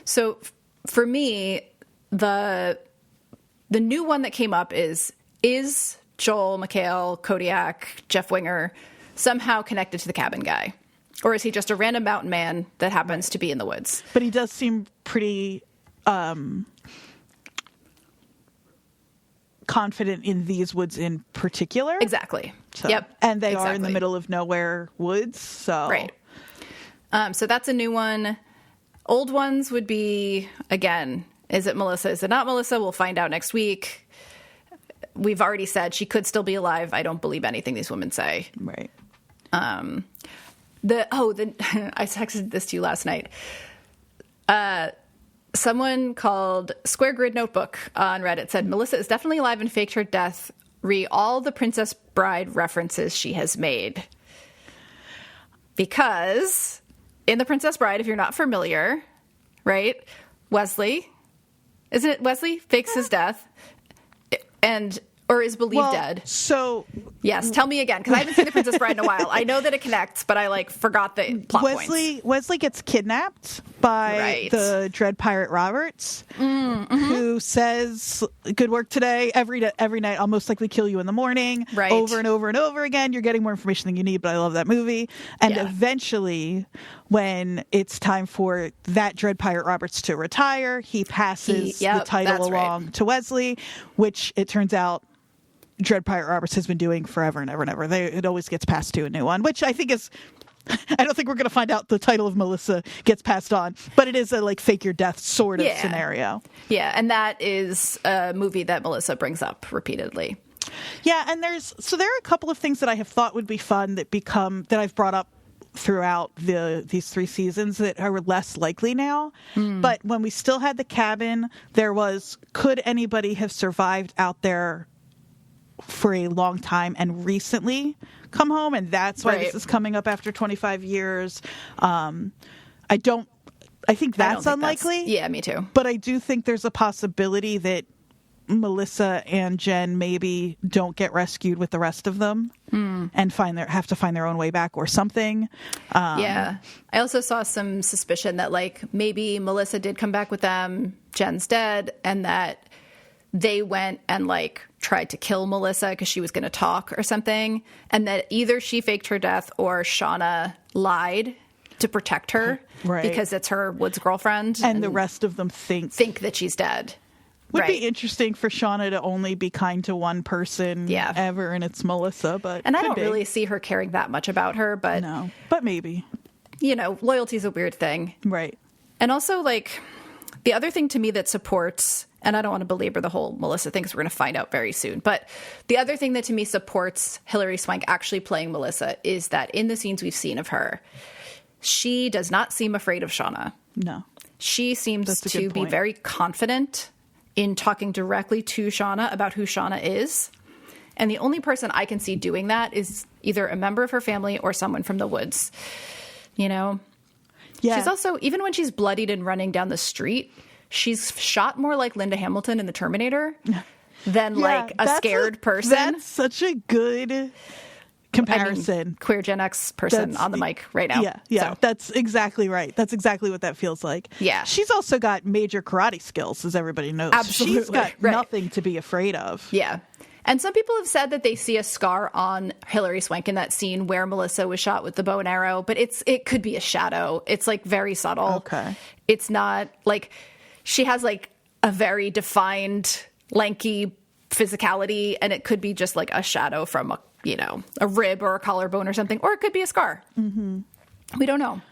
So for me, the new one that came up is Joel, McHale, Kodiak, Jeff Winger somehow connected to the cabin guy? Or is he just a random mountain man that happens to be in the woods? But he does seem pretty confident in these woods in particular. Exactly. So, yep. And they are in the middle of nowhere woods. So right. So that's a new one. Old ones would be, again, is it Melissa? Is it not Melissa? We'll find out next week. We've already said she could still be alive. I don't believe anything these women say. Right. I texted this to you last night. Someone called Square Grid Notebook on Reddit said, Melissa is definitely alive and faked her death. Re all the Princess Bride references she has made. Because in The Princess Bride, if you're not familiar, right, Wesley, isn't it Wesley, fakes his death or is believed dead. So yes, tell me again, because I haven't seen The Princess Bride in a while. I know that it connects, but I forgot the plot points. Wesley gets kidnapped by the Dread Pirate Roberts, who says, "Good work today. Every night, I'll most likely kill you in the morning." Right. Over and over and over again. You're getting more information than you need, but I love that movie. And eventually, when it's time for that Dread Pirate Roberts to retire, he passes the title along to Wesley, which it turns out Dread Pirate Roberts has been doing forever and ever and ever. It always gets passed to a new one, which I think is... I don't think we're going to find out the title of Melissa gets passed on, but it is a fake your death sort of scenario. Yeah, and that is a movie that Melissa brings up repeatedly. Yeah, and there are a couple of things that I have thought would be fun that I've brought up throughout these 3 seasons that are less likely now. But when we still had the cabin, there was, could anybody have survived out there for a long time and recently come home? And that's why this is coming up after 25 years. I think that's unlikely. Me too. But I do think there's a possibility that Melissa and Jen maybe don't get rescued with the rest of them and have to find their own way back or something. I also saw some suspicion that maybe Melissa did come back with them, Jen's dead, and that they went and tried to kill Melissa because she was going to talk or something, and that either she faked her death or Shauna lied to protect her because it's her woods girlfriend, and the rest of them think that she's dead. Would be interesting for Shauna to only be kind to one person ever, and it's Melissa. And I don't really see her caring that much about her, but no, but maybe, loyalty is a weird thing, right? And also the other thing to me that supports, and I don't want to belabor the whole Melissa thing because we're going to find out very soon, but the other thing that to me supports Hilary Swank actually playing Melissa is that in the scenes we've seen of her, she does not seem afraid of Shauna. No. She seems to be very confident in talking directly to Shauna about who Shauna is. And the only person I can see doing that is either a member of her family or someone from the woods. Yeah. She's also, even when she's bloodied and running down the street, she's shot more like Linda Hamilton in The Terminator than a scared person. That's such a good comparison. Queer Gen X person on the mic right now. Yeah, so. That's exactly right. That's exactly what that feels like. Yeah. She's also got major karate skills, as everybody knows. Absolutely. She's got nothing to be afraid of. Yeah. And some people have said that they see a scar on Hilary Swank in that scene where Melissa was shot with the bow and arrow, but it could be a shadow. It's like very subtle. Okay. It's not like she has like a very defined, lanky physicality, and it could be just like a shadow from a rib or a collarbone or something, or it could be a scar. Mm-hmm. We don't know.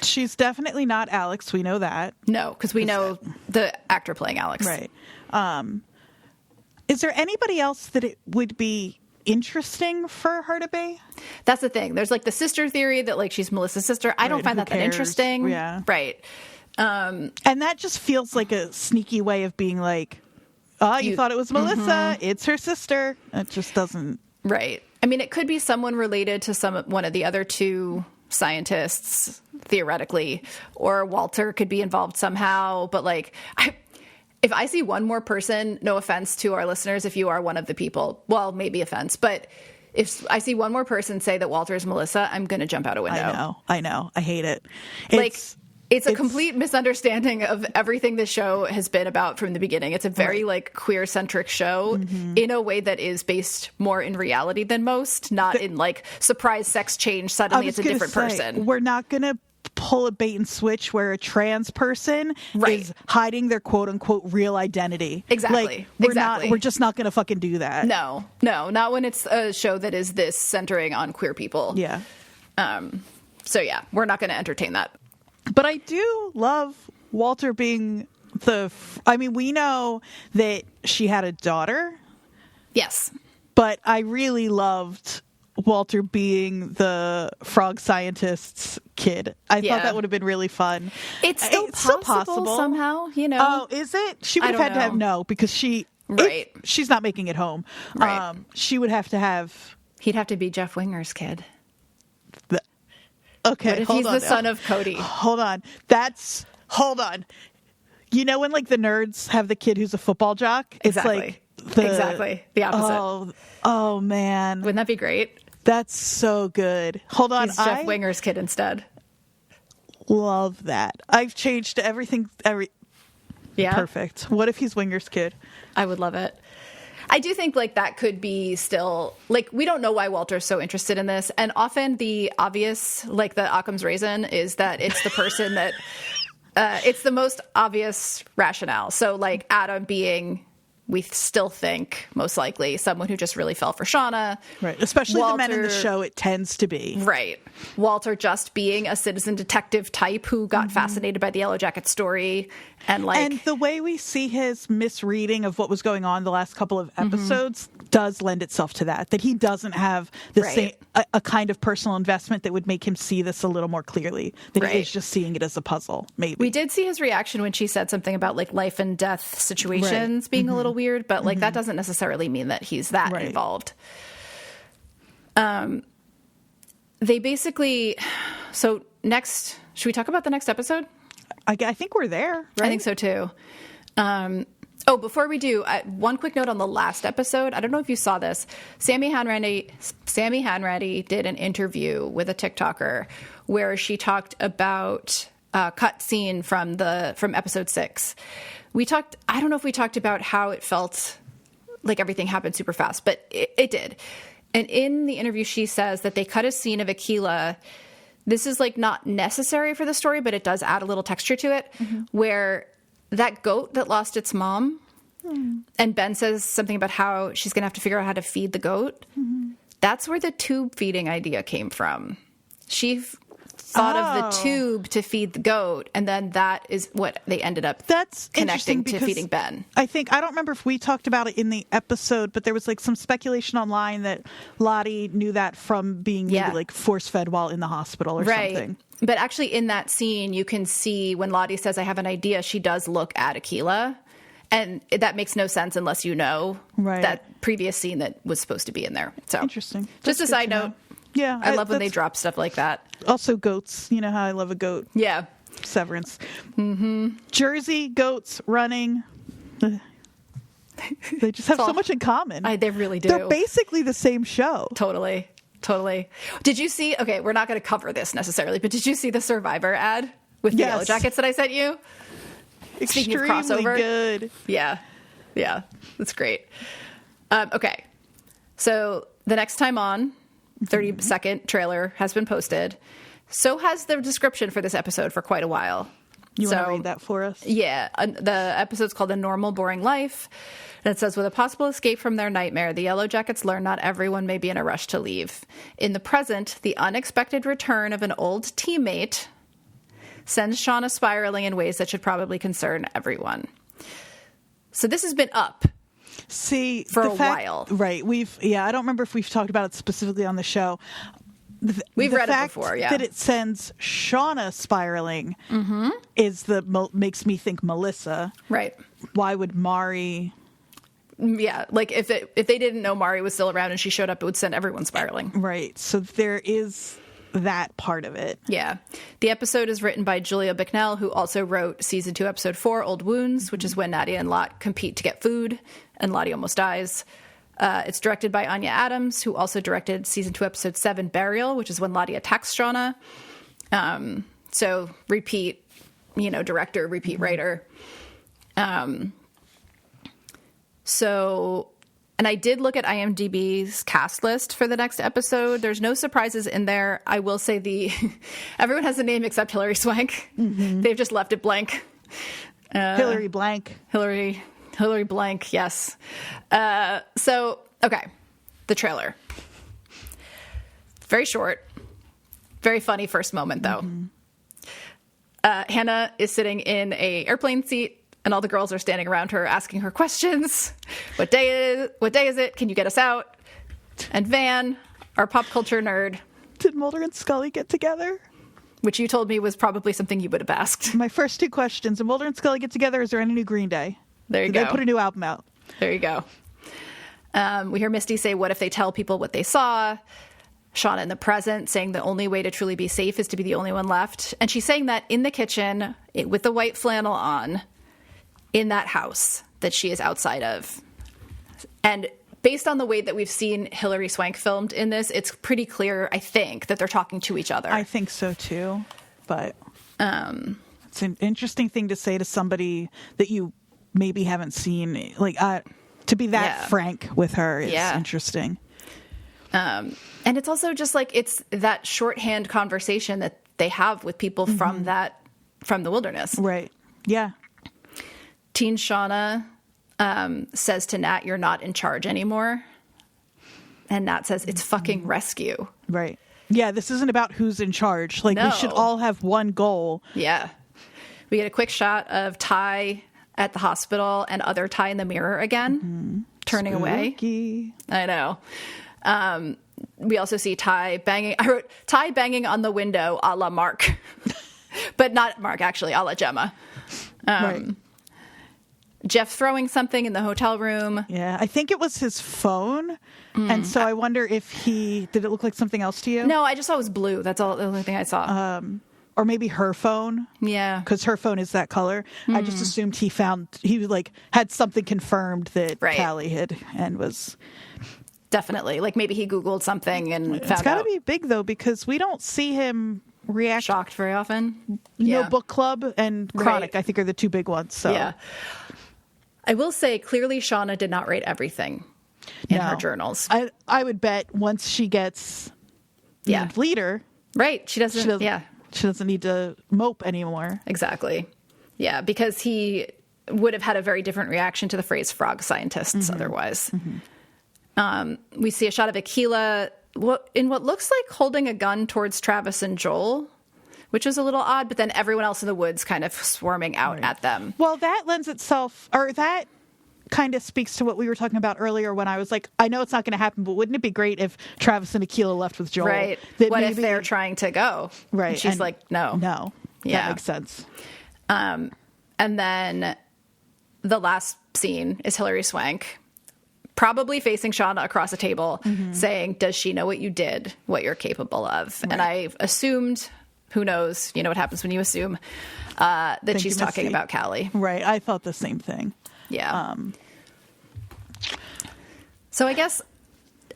She's definitely not Alex. We know that. No, because we know the actor playing Alex. Right. Is there anybody else that it would be interesting for her to be? That's the thing. There's like the sister theory that like she's Melissa's sister. I don't find that interesting. Yeah. Right. And that just feels like a sneaky way of being like, oh, you thought it was Melissa. Mm-hmm. It's her sister. It just doesn't. Right. I mean, it could be someone related to one of the other two scientists, theoretically, or Walter could be involved somehow. But like, if I see one more person, no offense to our listeners, if you are one of the people, well, maybe offense, but if I see one more person say that Walter is Melissa, I'm going to jump out a window. I know. I hate it. It's a complete misunderstanding of everything this show has been about from the beginning. It's a very like queer-centric show in a way that is based more in reality than most, not in like surprise sex change. Suddenly it's a different person. We're not going to pull a bait and switch where a trans person is hiding their quote unquote real identity. Exactly. Like, we're just not going to fucking do that. No, not when it's a show that is this centering on queer people. Yeah. So yeah, we're not going to entertain that. But I do love Walter being we know that she had a daughter. Yes. But I really loved Walter being the frog scientist's kid. I thought that would have been really fun. It's still possible somehow, Oh, is it? She would have had to have because she's not making it home. Right. She would have to have. He'd have to be Jeff Winger's kid. Okay, what if he's the son of Cody? Hold on. Hold on. You know when like the nerds have the kid who's a football jock? Exactly. It's like exactly the opposite. Oh man. Wouldn't that be great? That's so good. Hold on. He's Jeff Winger's kid instead. Love that. I've changed everything. Yeah. Perfect. What if he's Winger's kid? I would love it. I do think like that could be still like we don't know why Walter's so interested in this, and often the obvious, like the Occam's razor, is that it's the person that it's the most obvious rationale. So like Adam being, we still think most likely someone who just really fell for Shauna, right? Especially Walter, the men in the show, it tends to be right. Walter just being a citizen detective type who got fascinated by the Yellowjackets story. And the way we see his misreading of what was going on the last couple of episodes does lend itself to that he doesn't have the same a kind of personal investment that would make him see this a little more clearly, that he is just seeing it as a puzzle. Maybe we did see his reaction when she said something about like life and death situations being a little weird, but like that doesn't necessarily mean that he's that involved. They basically, so next, should we talk about the next episode? I think we're there, right? I think so too. Before we do, one quick note on the last episode. I don't know if you saw this. Sammy Hanratty did an interview with a TikToker where she talked about a cut scene from episode 6. I don't know if we talked about how it felt like everything happened super fast, but it did. And in the interview, she says that they cut a scene of Aquila. This is like not necessary for the story, but it does add a little texture to it, where that goat that lost its mom, and Ben says something about how she's going to have to figure out how to feed the goat. That's where the tube feeding idea came from. She thought of the tube to feed the goat, and then that is what they ended up connecting to feeding Ben. I don't remember if we talked about it in the episode, but there was like some speculation online that Lottie knew that from being maybe like force-fed while in the hospital or something. But actually in that scene, you can see when Lottie says, I have an idea, she does look at Aquila. And that makes no sense unless you know that previous scene that was supposed to be in there. So interesting. Just a side note. Yeah. I love when they drop stuff like that. Also goats. You know how I love a goat. Yeah. Severance. Jersey goats running. They just have so much in common. They really do. They're basically the same show. Totally. Did you see, okay, we're not going to cover this necessarily, but did you see the Survivor ad with the Yellowjackets that I sent you? Extremely good. Yeah. That's great. Okay. So the next time on, 30-second trailer has been posted. So has the description for this episode for quite a while. You want to read that for us? Yeah. The episode's called A Normal, Boring Life. And it says, with a possible escape from their nightmare, the Yellowjackets learn not everyone may be in a rush to leave. In the present, the unexpected return of an old teammate sends Shauna spiraling in ways that should probably concern everyone. So this has been up. See, for a while. Right. I don't remember if we've talked about it specifically on the show. We've read it before, yeah. That it sends Shauna spiraling makes me think Melissa. Right. Why would Mari? Yeah, like if they didn't know Mari was still around and she showed up, it would send everyone spiraling. Right. So there is that part of it. Yeah. The episode is written by Julia Bicknell, who also wrote season 2, episode 4, Old Wounds, which is when Nadia and Lot compete to get food and Lottie almost dies. It's directed by Anya Adams, who also directed season 2, episode 7, Burial, which is when Lottie attacks Shauna. So repeat, director, repeat writer. And I did look at IMDb's cast list for the next episode. There's no surprises in there. I will say everyone has a name except Hilary Swank. Mm-hmm. They've just left it blank. Hilary blank. Hilary blank, yes. Okay. The trailer. Very short. Very funny first moment, though. Mm-hmm. Hannah is sitting in a airplane seat, and all the girls are standing around her asking her questions. What day is it? Can you get us out? And Van, our pop culture nerd. Did Mulder and Scully get together? Which you told me was probably something you would have asked. My first 2 questions. Did Mulder and Scully get together? Is there any new Green Day? There you go. They put a new album out. There you go. We hear Misty say, what if they tell people what they saw? Shauna in the present saying the only way to truly be safe is to be the only one left. And she's saying that in the kitchen with the white flannel on in that house that she is outside of. And based on the way that we've seen Hilary Swank filmed in this, it's pretty clear, I think, that they're talking to each other. I think so too. But it's an interesting thing to say to somebody that you maybe haven't seen. To be that frank with her is interesting. And it's also just it's that shorthand conversation that they have with people from the wilderness. Right. Yeah. Teen Shauna says to Nat, you're not in charge anymore. And Nat says, it's fucking rescue. Right. Yeah, this isn't about who's in charge. We should all have one goal. Yeah. We get a quick shot of Ty at the hospital and other Ty in the mirror again, turning Spooky. away. I know. We also see Ty banging. I wrote Ty banging on the window a la Mark. But not Mark, actually, a la Gemma. Right. Jeff throwing something in the hotel room. Yeah, I think it was his phone. And so I wonder if did it look like something else to you? No, I just saw it was blue. That's the only thing I saw. Or maybe her phone. Yeah. Because her phone is that color. I just assumed he had something confirmed that Callie had and was. Definitely. Maybe he Googled something and found out. It's got to be big, though, because we don't see him react. Shocked very often. Book Club and Chronic, I think, are the 2 big ones. So. Yeah. I will say, clearly, Shauna did not write everything in her journals. I would bet once she gets leader. Right. She doesn't need to mope anymore. Exactly. Yeah, because he would have had a very different reaction to the phrase frog scientists otherwise. We see a shot of Akila in what looks like holding a gun towards Travis and Joel, which is a little odd, but then everyone else in the woods kind of swarming out at them. Well, that lends itself, or that kind of speaks to what we were talking about earlier when I was like, I know it's not going to happen, but wouldn't it be great if Travis and Akila left with Joel? Right. What if they're trying to go? Right. And she's like, no. No. Yeah. That makes sense. And then the last scene is Hilary Swank, probably facing Shauna across a table, saying, does she know what you did, what you're capable of? Right. And I assumed, who knows, you know what happens when you assume, that she's talking about Callie. Right. I thought the same thing. Yeah. So I guess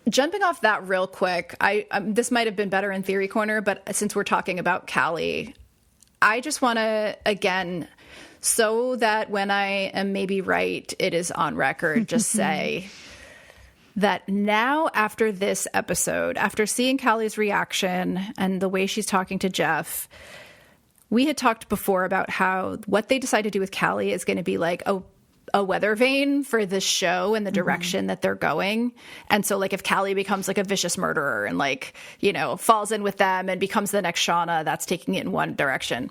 jumping off that real quick, this might have been better in Theory Corner, but since we're talking about Callie, I just want to, again, so that when I am maybe right, it is on record, just say that now after this episode, after seeing Callie's reaction and the way she's talking to Jeff, we had talked before about how what they decide to do with Callie is going to be like a weather vane for this show and the direction that they're going. And so like if Callie becomes like a vicious murderer and like, you know, falls in with them and becomes the next Shauna, that's taking it in one direction.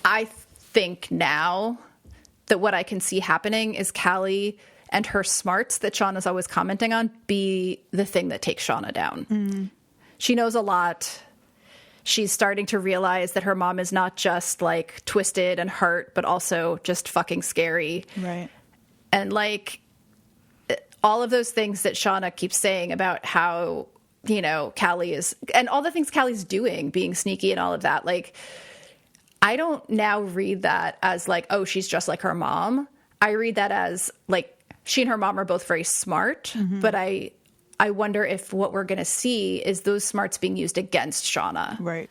I think now that what I can see happening is Callie and her smarts that Shauna's always commenting on be the thing that takes Shauna down. She knows a lot. She's starting to realize that her mom is not just like twisted and hurt, but also just fucking scary. Right. And like all of those things that Shauna keeps saying about how, you know, Callie is, and all the things Callie's doing, being sneaky and all of that. Like, I don't now read that as like, oh, she's just like her mom. I read that as like she and her mom are both very smart, but I wonder if what we're going to see is those smarts being used against Shauna. Right.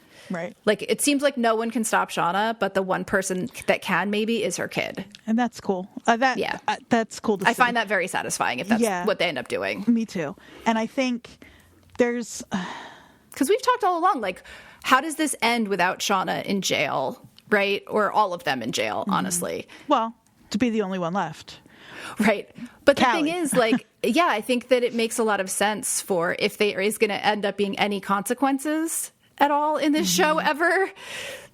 Like, it seems like no one can stop Shauna, but the one person that can maybe is her kid. And that's cool. That's cool to see. I find that very satisfying if that's what they end up doing. Me too. And I think there's... Because we've talked all along, like, how does this end without Shauna in jail, right? Or all of them in jail, honestly. Well, to be the only one left. Right. But Callie. The thing is, like, yeah, I think that it makes a lot of sense for if there is going to end up being any consequences at all in this show ever,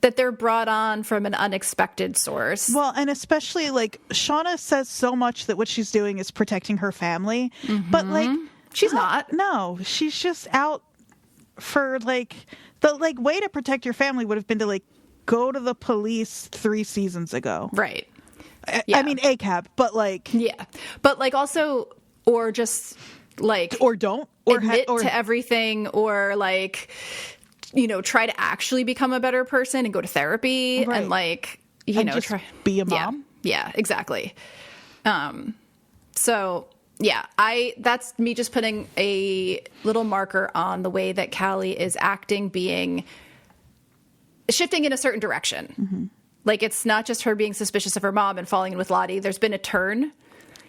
that they're brought on from an unexpected source. Well, and especially, like, Shauna says so much that what she's doing is protecting her family. But, like... She's not. No, she's just out for, like... The, like, way to protect your family would have been to, like, go to the police 3 seasons ago. Right. I mean, ACAB, but like... Yeah. But like also, or just like... Or don't. Or admit to everything, or like, you know, try to actually become a better person and go to therapy and like, you know, just try... be a mom. Yeah, exactly. So yeah, that's me just putting a little marker on the way that Callie is acting, shifting in a certain direction. Like, it's not just her being suspicious of her mom and falling in with Lottie. There's been a turn,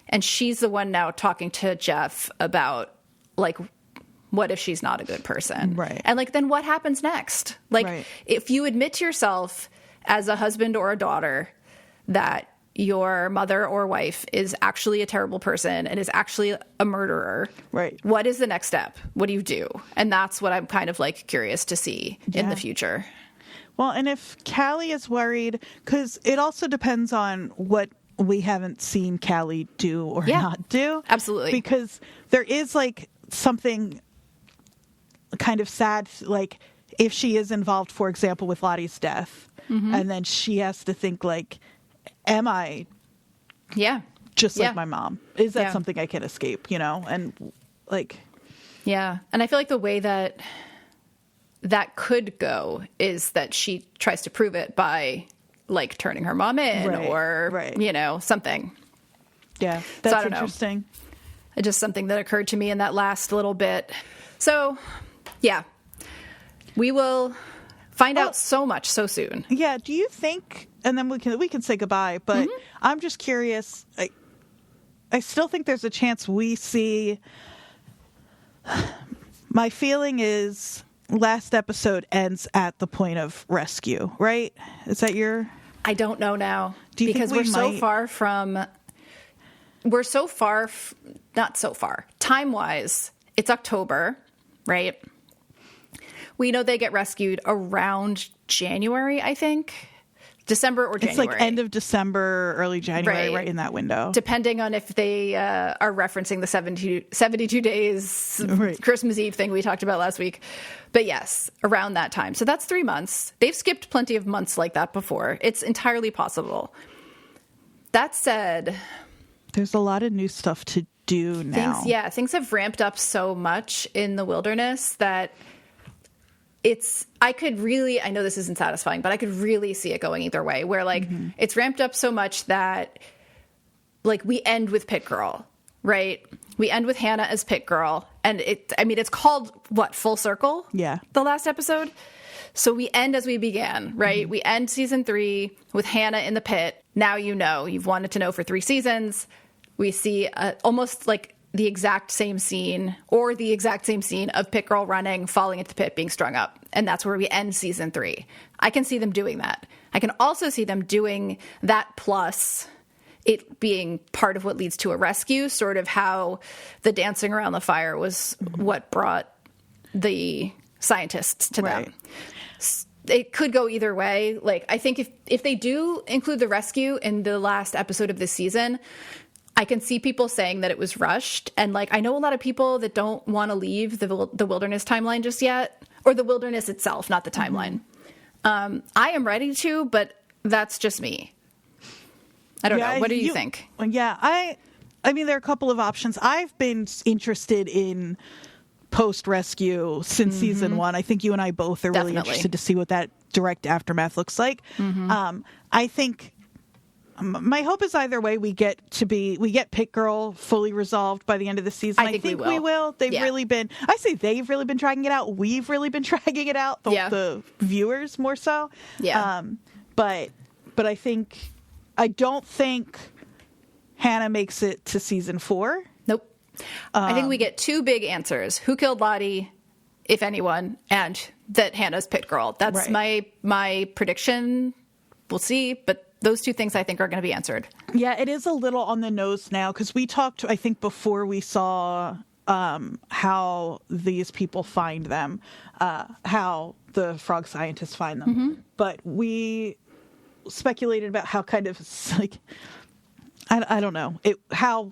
and she's the one now talking to Jeff about, like, what if she's not a good person? Right. And, like, then what happens next? Like, if you admit to yourself as a husband or a daughter that your mother or wife is actually a terrible person and is actually a murderer, right? What is the next step? What do you do? And that's what I'm kind of, like, curious to see in the future. Well, and if Callie is worried, because it also depends on what we haven't seen Callie do or not do. Absolutely. Because there is like something kind of sad, like if she is involved, for example, with Lottie's death, and then she has to think like, am I just like my mom? Is that something I can escape, you know? And like... Yeah. And I feel like the way that could go is that she tries to prove it by like turning her mom in or, you know, something. Yeah, that's interesting. It's just something that occurred to me in that last little bit. So, yeah, we will find out so much so soon. Yeah. Do you think, and then we can say goodbye, but I'm just curious. I still think there's a chance we see. My feeling is last episode ends at the point of rescue, right? Is that your... I don't know now. Do you because think we're so far, not so far. Time-wise, it's October, right? We know they get rescued around January, I think. December or January. It's like end of December, early January, right in that window. Depending on if they are referencing the 72 days Christmas Eve thing we talked about last week. But yes, around that time. So that's 3 months. They've skipped plenty of months like that before. It's entirely possible. That said... There's a lot of new stuff to do now. Things have ramped up so much in the wilderness that... I know this isn't satisfying, but I could really see it going either way, where like it's ramped up so much that like we end with Pit Girl, right? We end with Hannah as Pit Girl. And it's called what? Full Circle? Yeah. The last episode. So we end as we began, right? We end season 3 with Hannah in the pit. Now, you know, you've wanted to know for 3 seasons. We see almost like the exact same scene or the exact same scene of Pit Girl running, falling into the pit, being strung up. And that's where we end season 3. I can see them doing that. I can also see them doing that plus it being part of what leads to a rescue, sort of how the dancing around the fire was what brought the scientists to them. It could go either way. Like, I think if they do include the rescue in the last episode of this season, I can see people saying that it was rushed. And like, I know a lot of people that don't want to leave the wilderness timeline just yet, or the wilderness itself, not the timeline. I am ready to, but that's just me. I don't know. What do you think? Yeah, I mean, there are a couple of options. I've been interested in post-rescue since season 1. I think you and I both are really interested to see what that direct aftermath looks like. I think my hope is either way we get Pit Girl fully resolved by the end of the season. I think we will. They've really been, I say they've really been dragging it out. We've really been dragging it out. The viewers more so. Yeah. But I don't think Hannah makes it to season 4. Nope. I think we get 2 big answers. Who killed Lottie, if anyone, and that Hannah's Pit Girl. That's my prediction. We'll see, but those 2 things I think are going to be answered. Yeah, it is a little on the nose now because we talked, I think, before we saw how these people find them, how the frog scientists find them. But we speculated about how kind of like, I don't know,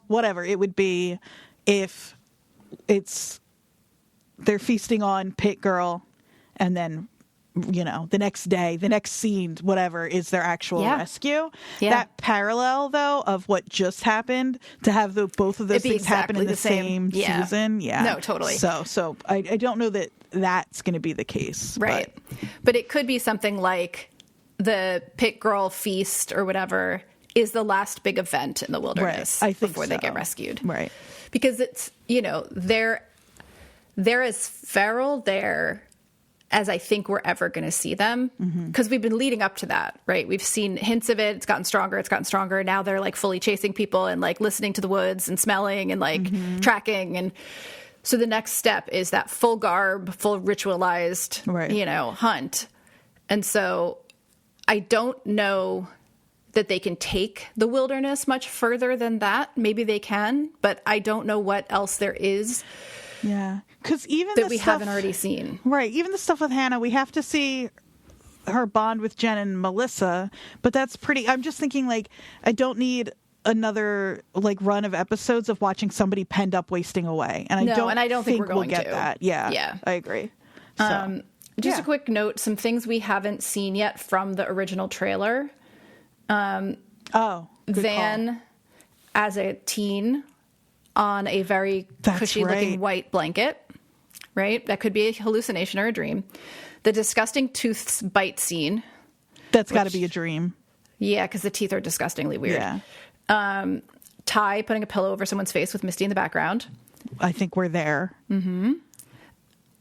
whatever it would be if they're feasting on Pit Girl and then, you know, the next day, the next scene, whatever, is their actual rescue. That parallel, though, of what just happened, to have both of those things happen in the same season. Yeah. No, totally. So I don't know that that's going to be the case. Right. But it could be something like the Pit Girl feast or whatever is the last big event in the wilderness before they get rescued. Right. Because it's, you know, they're as feral there as I think we're ever going to see them. Because we've been leading up to that, right? We've seen hints of it. It's gotten stronger. Now they're like fully chasing people and like listening to the woods and smelling and like tracking. And so the next step is that full garb, full ritualized, you know, hunt. And so I don't know that they can take the wilderness much further than that. Maybe they can, but I don't know what else there is. Yeah, because even that we haven't already seen. Right, even the stuff with Hannah, we have to see her bond with Jen and Melissa, but that's pretty. I'm just thinking, like, I don't need another like run of episodes of watching somebody penned up wasting away, and I don't think we're going to get that. Yeah, I agree. So, just a quick note: some things we haven't seen yet from the original trailer. Van call. as a teen on a very cushy-looking white blanket, right? That could be a hallucination or a dream. The disgusting tooth bite scene. That's got to be a dream. Yeah, because the teeth are disgustingly weird. Yeah. Ty putting a pillow over someone's face with Misty in the background. I think we're there. Mm-hmm.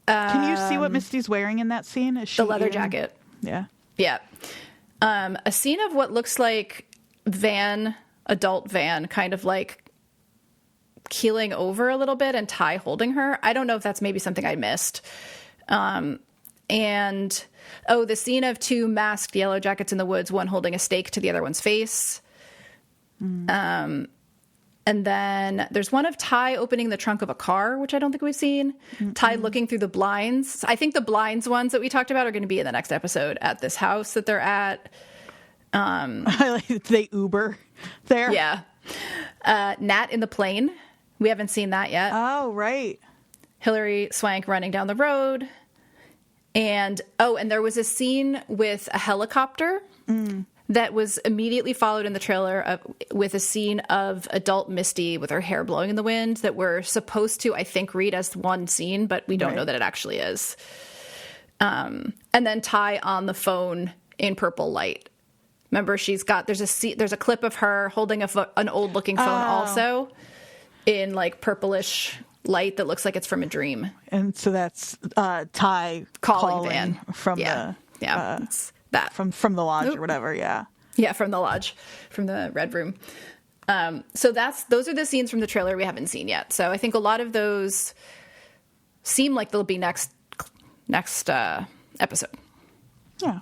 Can you see what Misty's wearing in that scene? Is she the leather jacket. Yeah. Yeah. A scene of what looks like adult Van, kind of like keeling over a little bit and Ty holding her. I don't know if that's maybe something I missed. The scene of 2 masked Yellowjackets in the woods, one holding a stake to the other one's face. And then there's one of Ty opening the trunk of a car, which I don't think we've seen. Ty looking through the blinds. I think the blinds ones that we talked about are going to be in the next episode at this house that they're at. They Uber there. Yeah. Nat in the plane. We haven't seen that yet. Oh, right. Hillary Swank running down the road. And there was a scene with a helicopter that was immediately followed in the trailer with a scene of adult Misty with her hair blowing in the wind that we're supposed to, I think, read as one scene, but we don't know that it actually is. And then Ty on the phone in purple light. Remember, there's a clip of her holding an old looking phone also in like purplish light that looks like it's from a dream. And so that's Ty calling Van from it's that from the lodge or whatever. Yeah, from the lodge, from the red room. So those are the scenes from the trailer we haven't seen yet. So I think a lot of those seem like they'll be next episode. Yeah.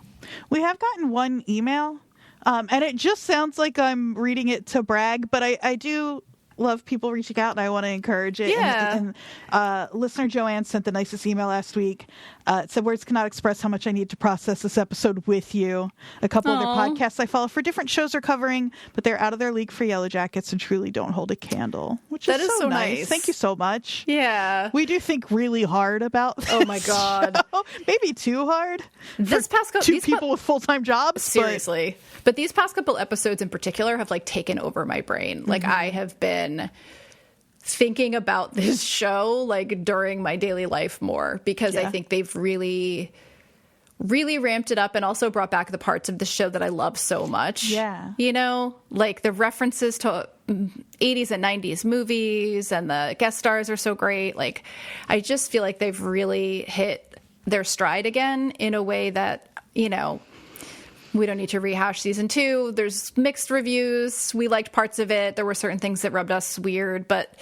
We have gotten one email, and it just sounds like I'm reading it to brag, but I do love people reaching out, and I want to encourage it. Yeah. And listener Joanne sent the nicest email last week. It said, words cannot express how much I need to process this episode with you. A couple other podcasts I follow for different shows are covering, but they're out of their league for Yellowjackets and truly don't hold a candle, which is so nice. Thank you so much. Yeah. We do think really hard about this. Oh my God. Show. Maybe too hard. This past two people with full-time jobs. Seriously. But these past couple episodes in particular have like taken over my brain. Like I have been thinking about this show like during my daily life more because I think they've really ramped it up and also brought back the parts of the show that I love so much. Yeah. You know, like the references to 80s and 90s movies and the guest stars are so great. Like I just feel like they've really hit their stride again in a way that, you know, we don't need to rehash season 2. There's mixed reviews. We liked parts of it. There were certain things that rubbed us weird, but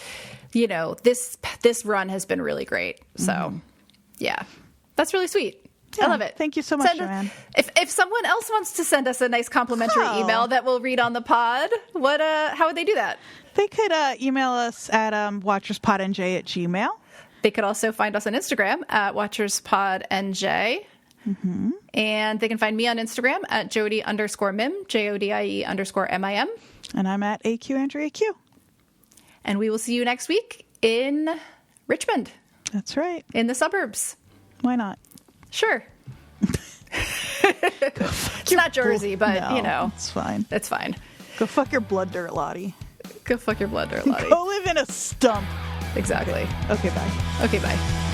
you know, this run has been really great. So yeah, that's really sweet. Yeah, I love it. Thank you so much, Joanne. If someone else wants to send us a nice complimentary email that we'll read on the pod, how would they do that? They could email us at watcherspodnj@gmail.com. They could also find us on Instagram at watcherspodnj. Mm-hmm. And they can find me on Instagram at Jodie_Mim, JODIE_MIM. And I'm at AQAndreaQ. And we will see you next week in Richmond. That's right. In the suburbs. Why not? Sure. It's not Jersey, but no, you know. It's fine. It's fine. Go fuck your blood dirt, Lottie. Go fuck your blood dirt, Lottie. Go live in a stump. Exactly. Okay, bye. Okay, bye.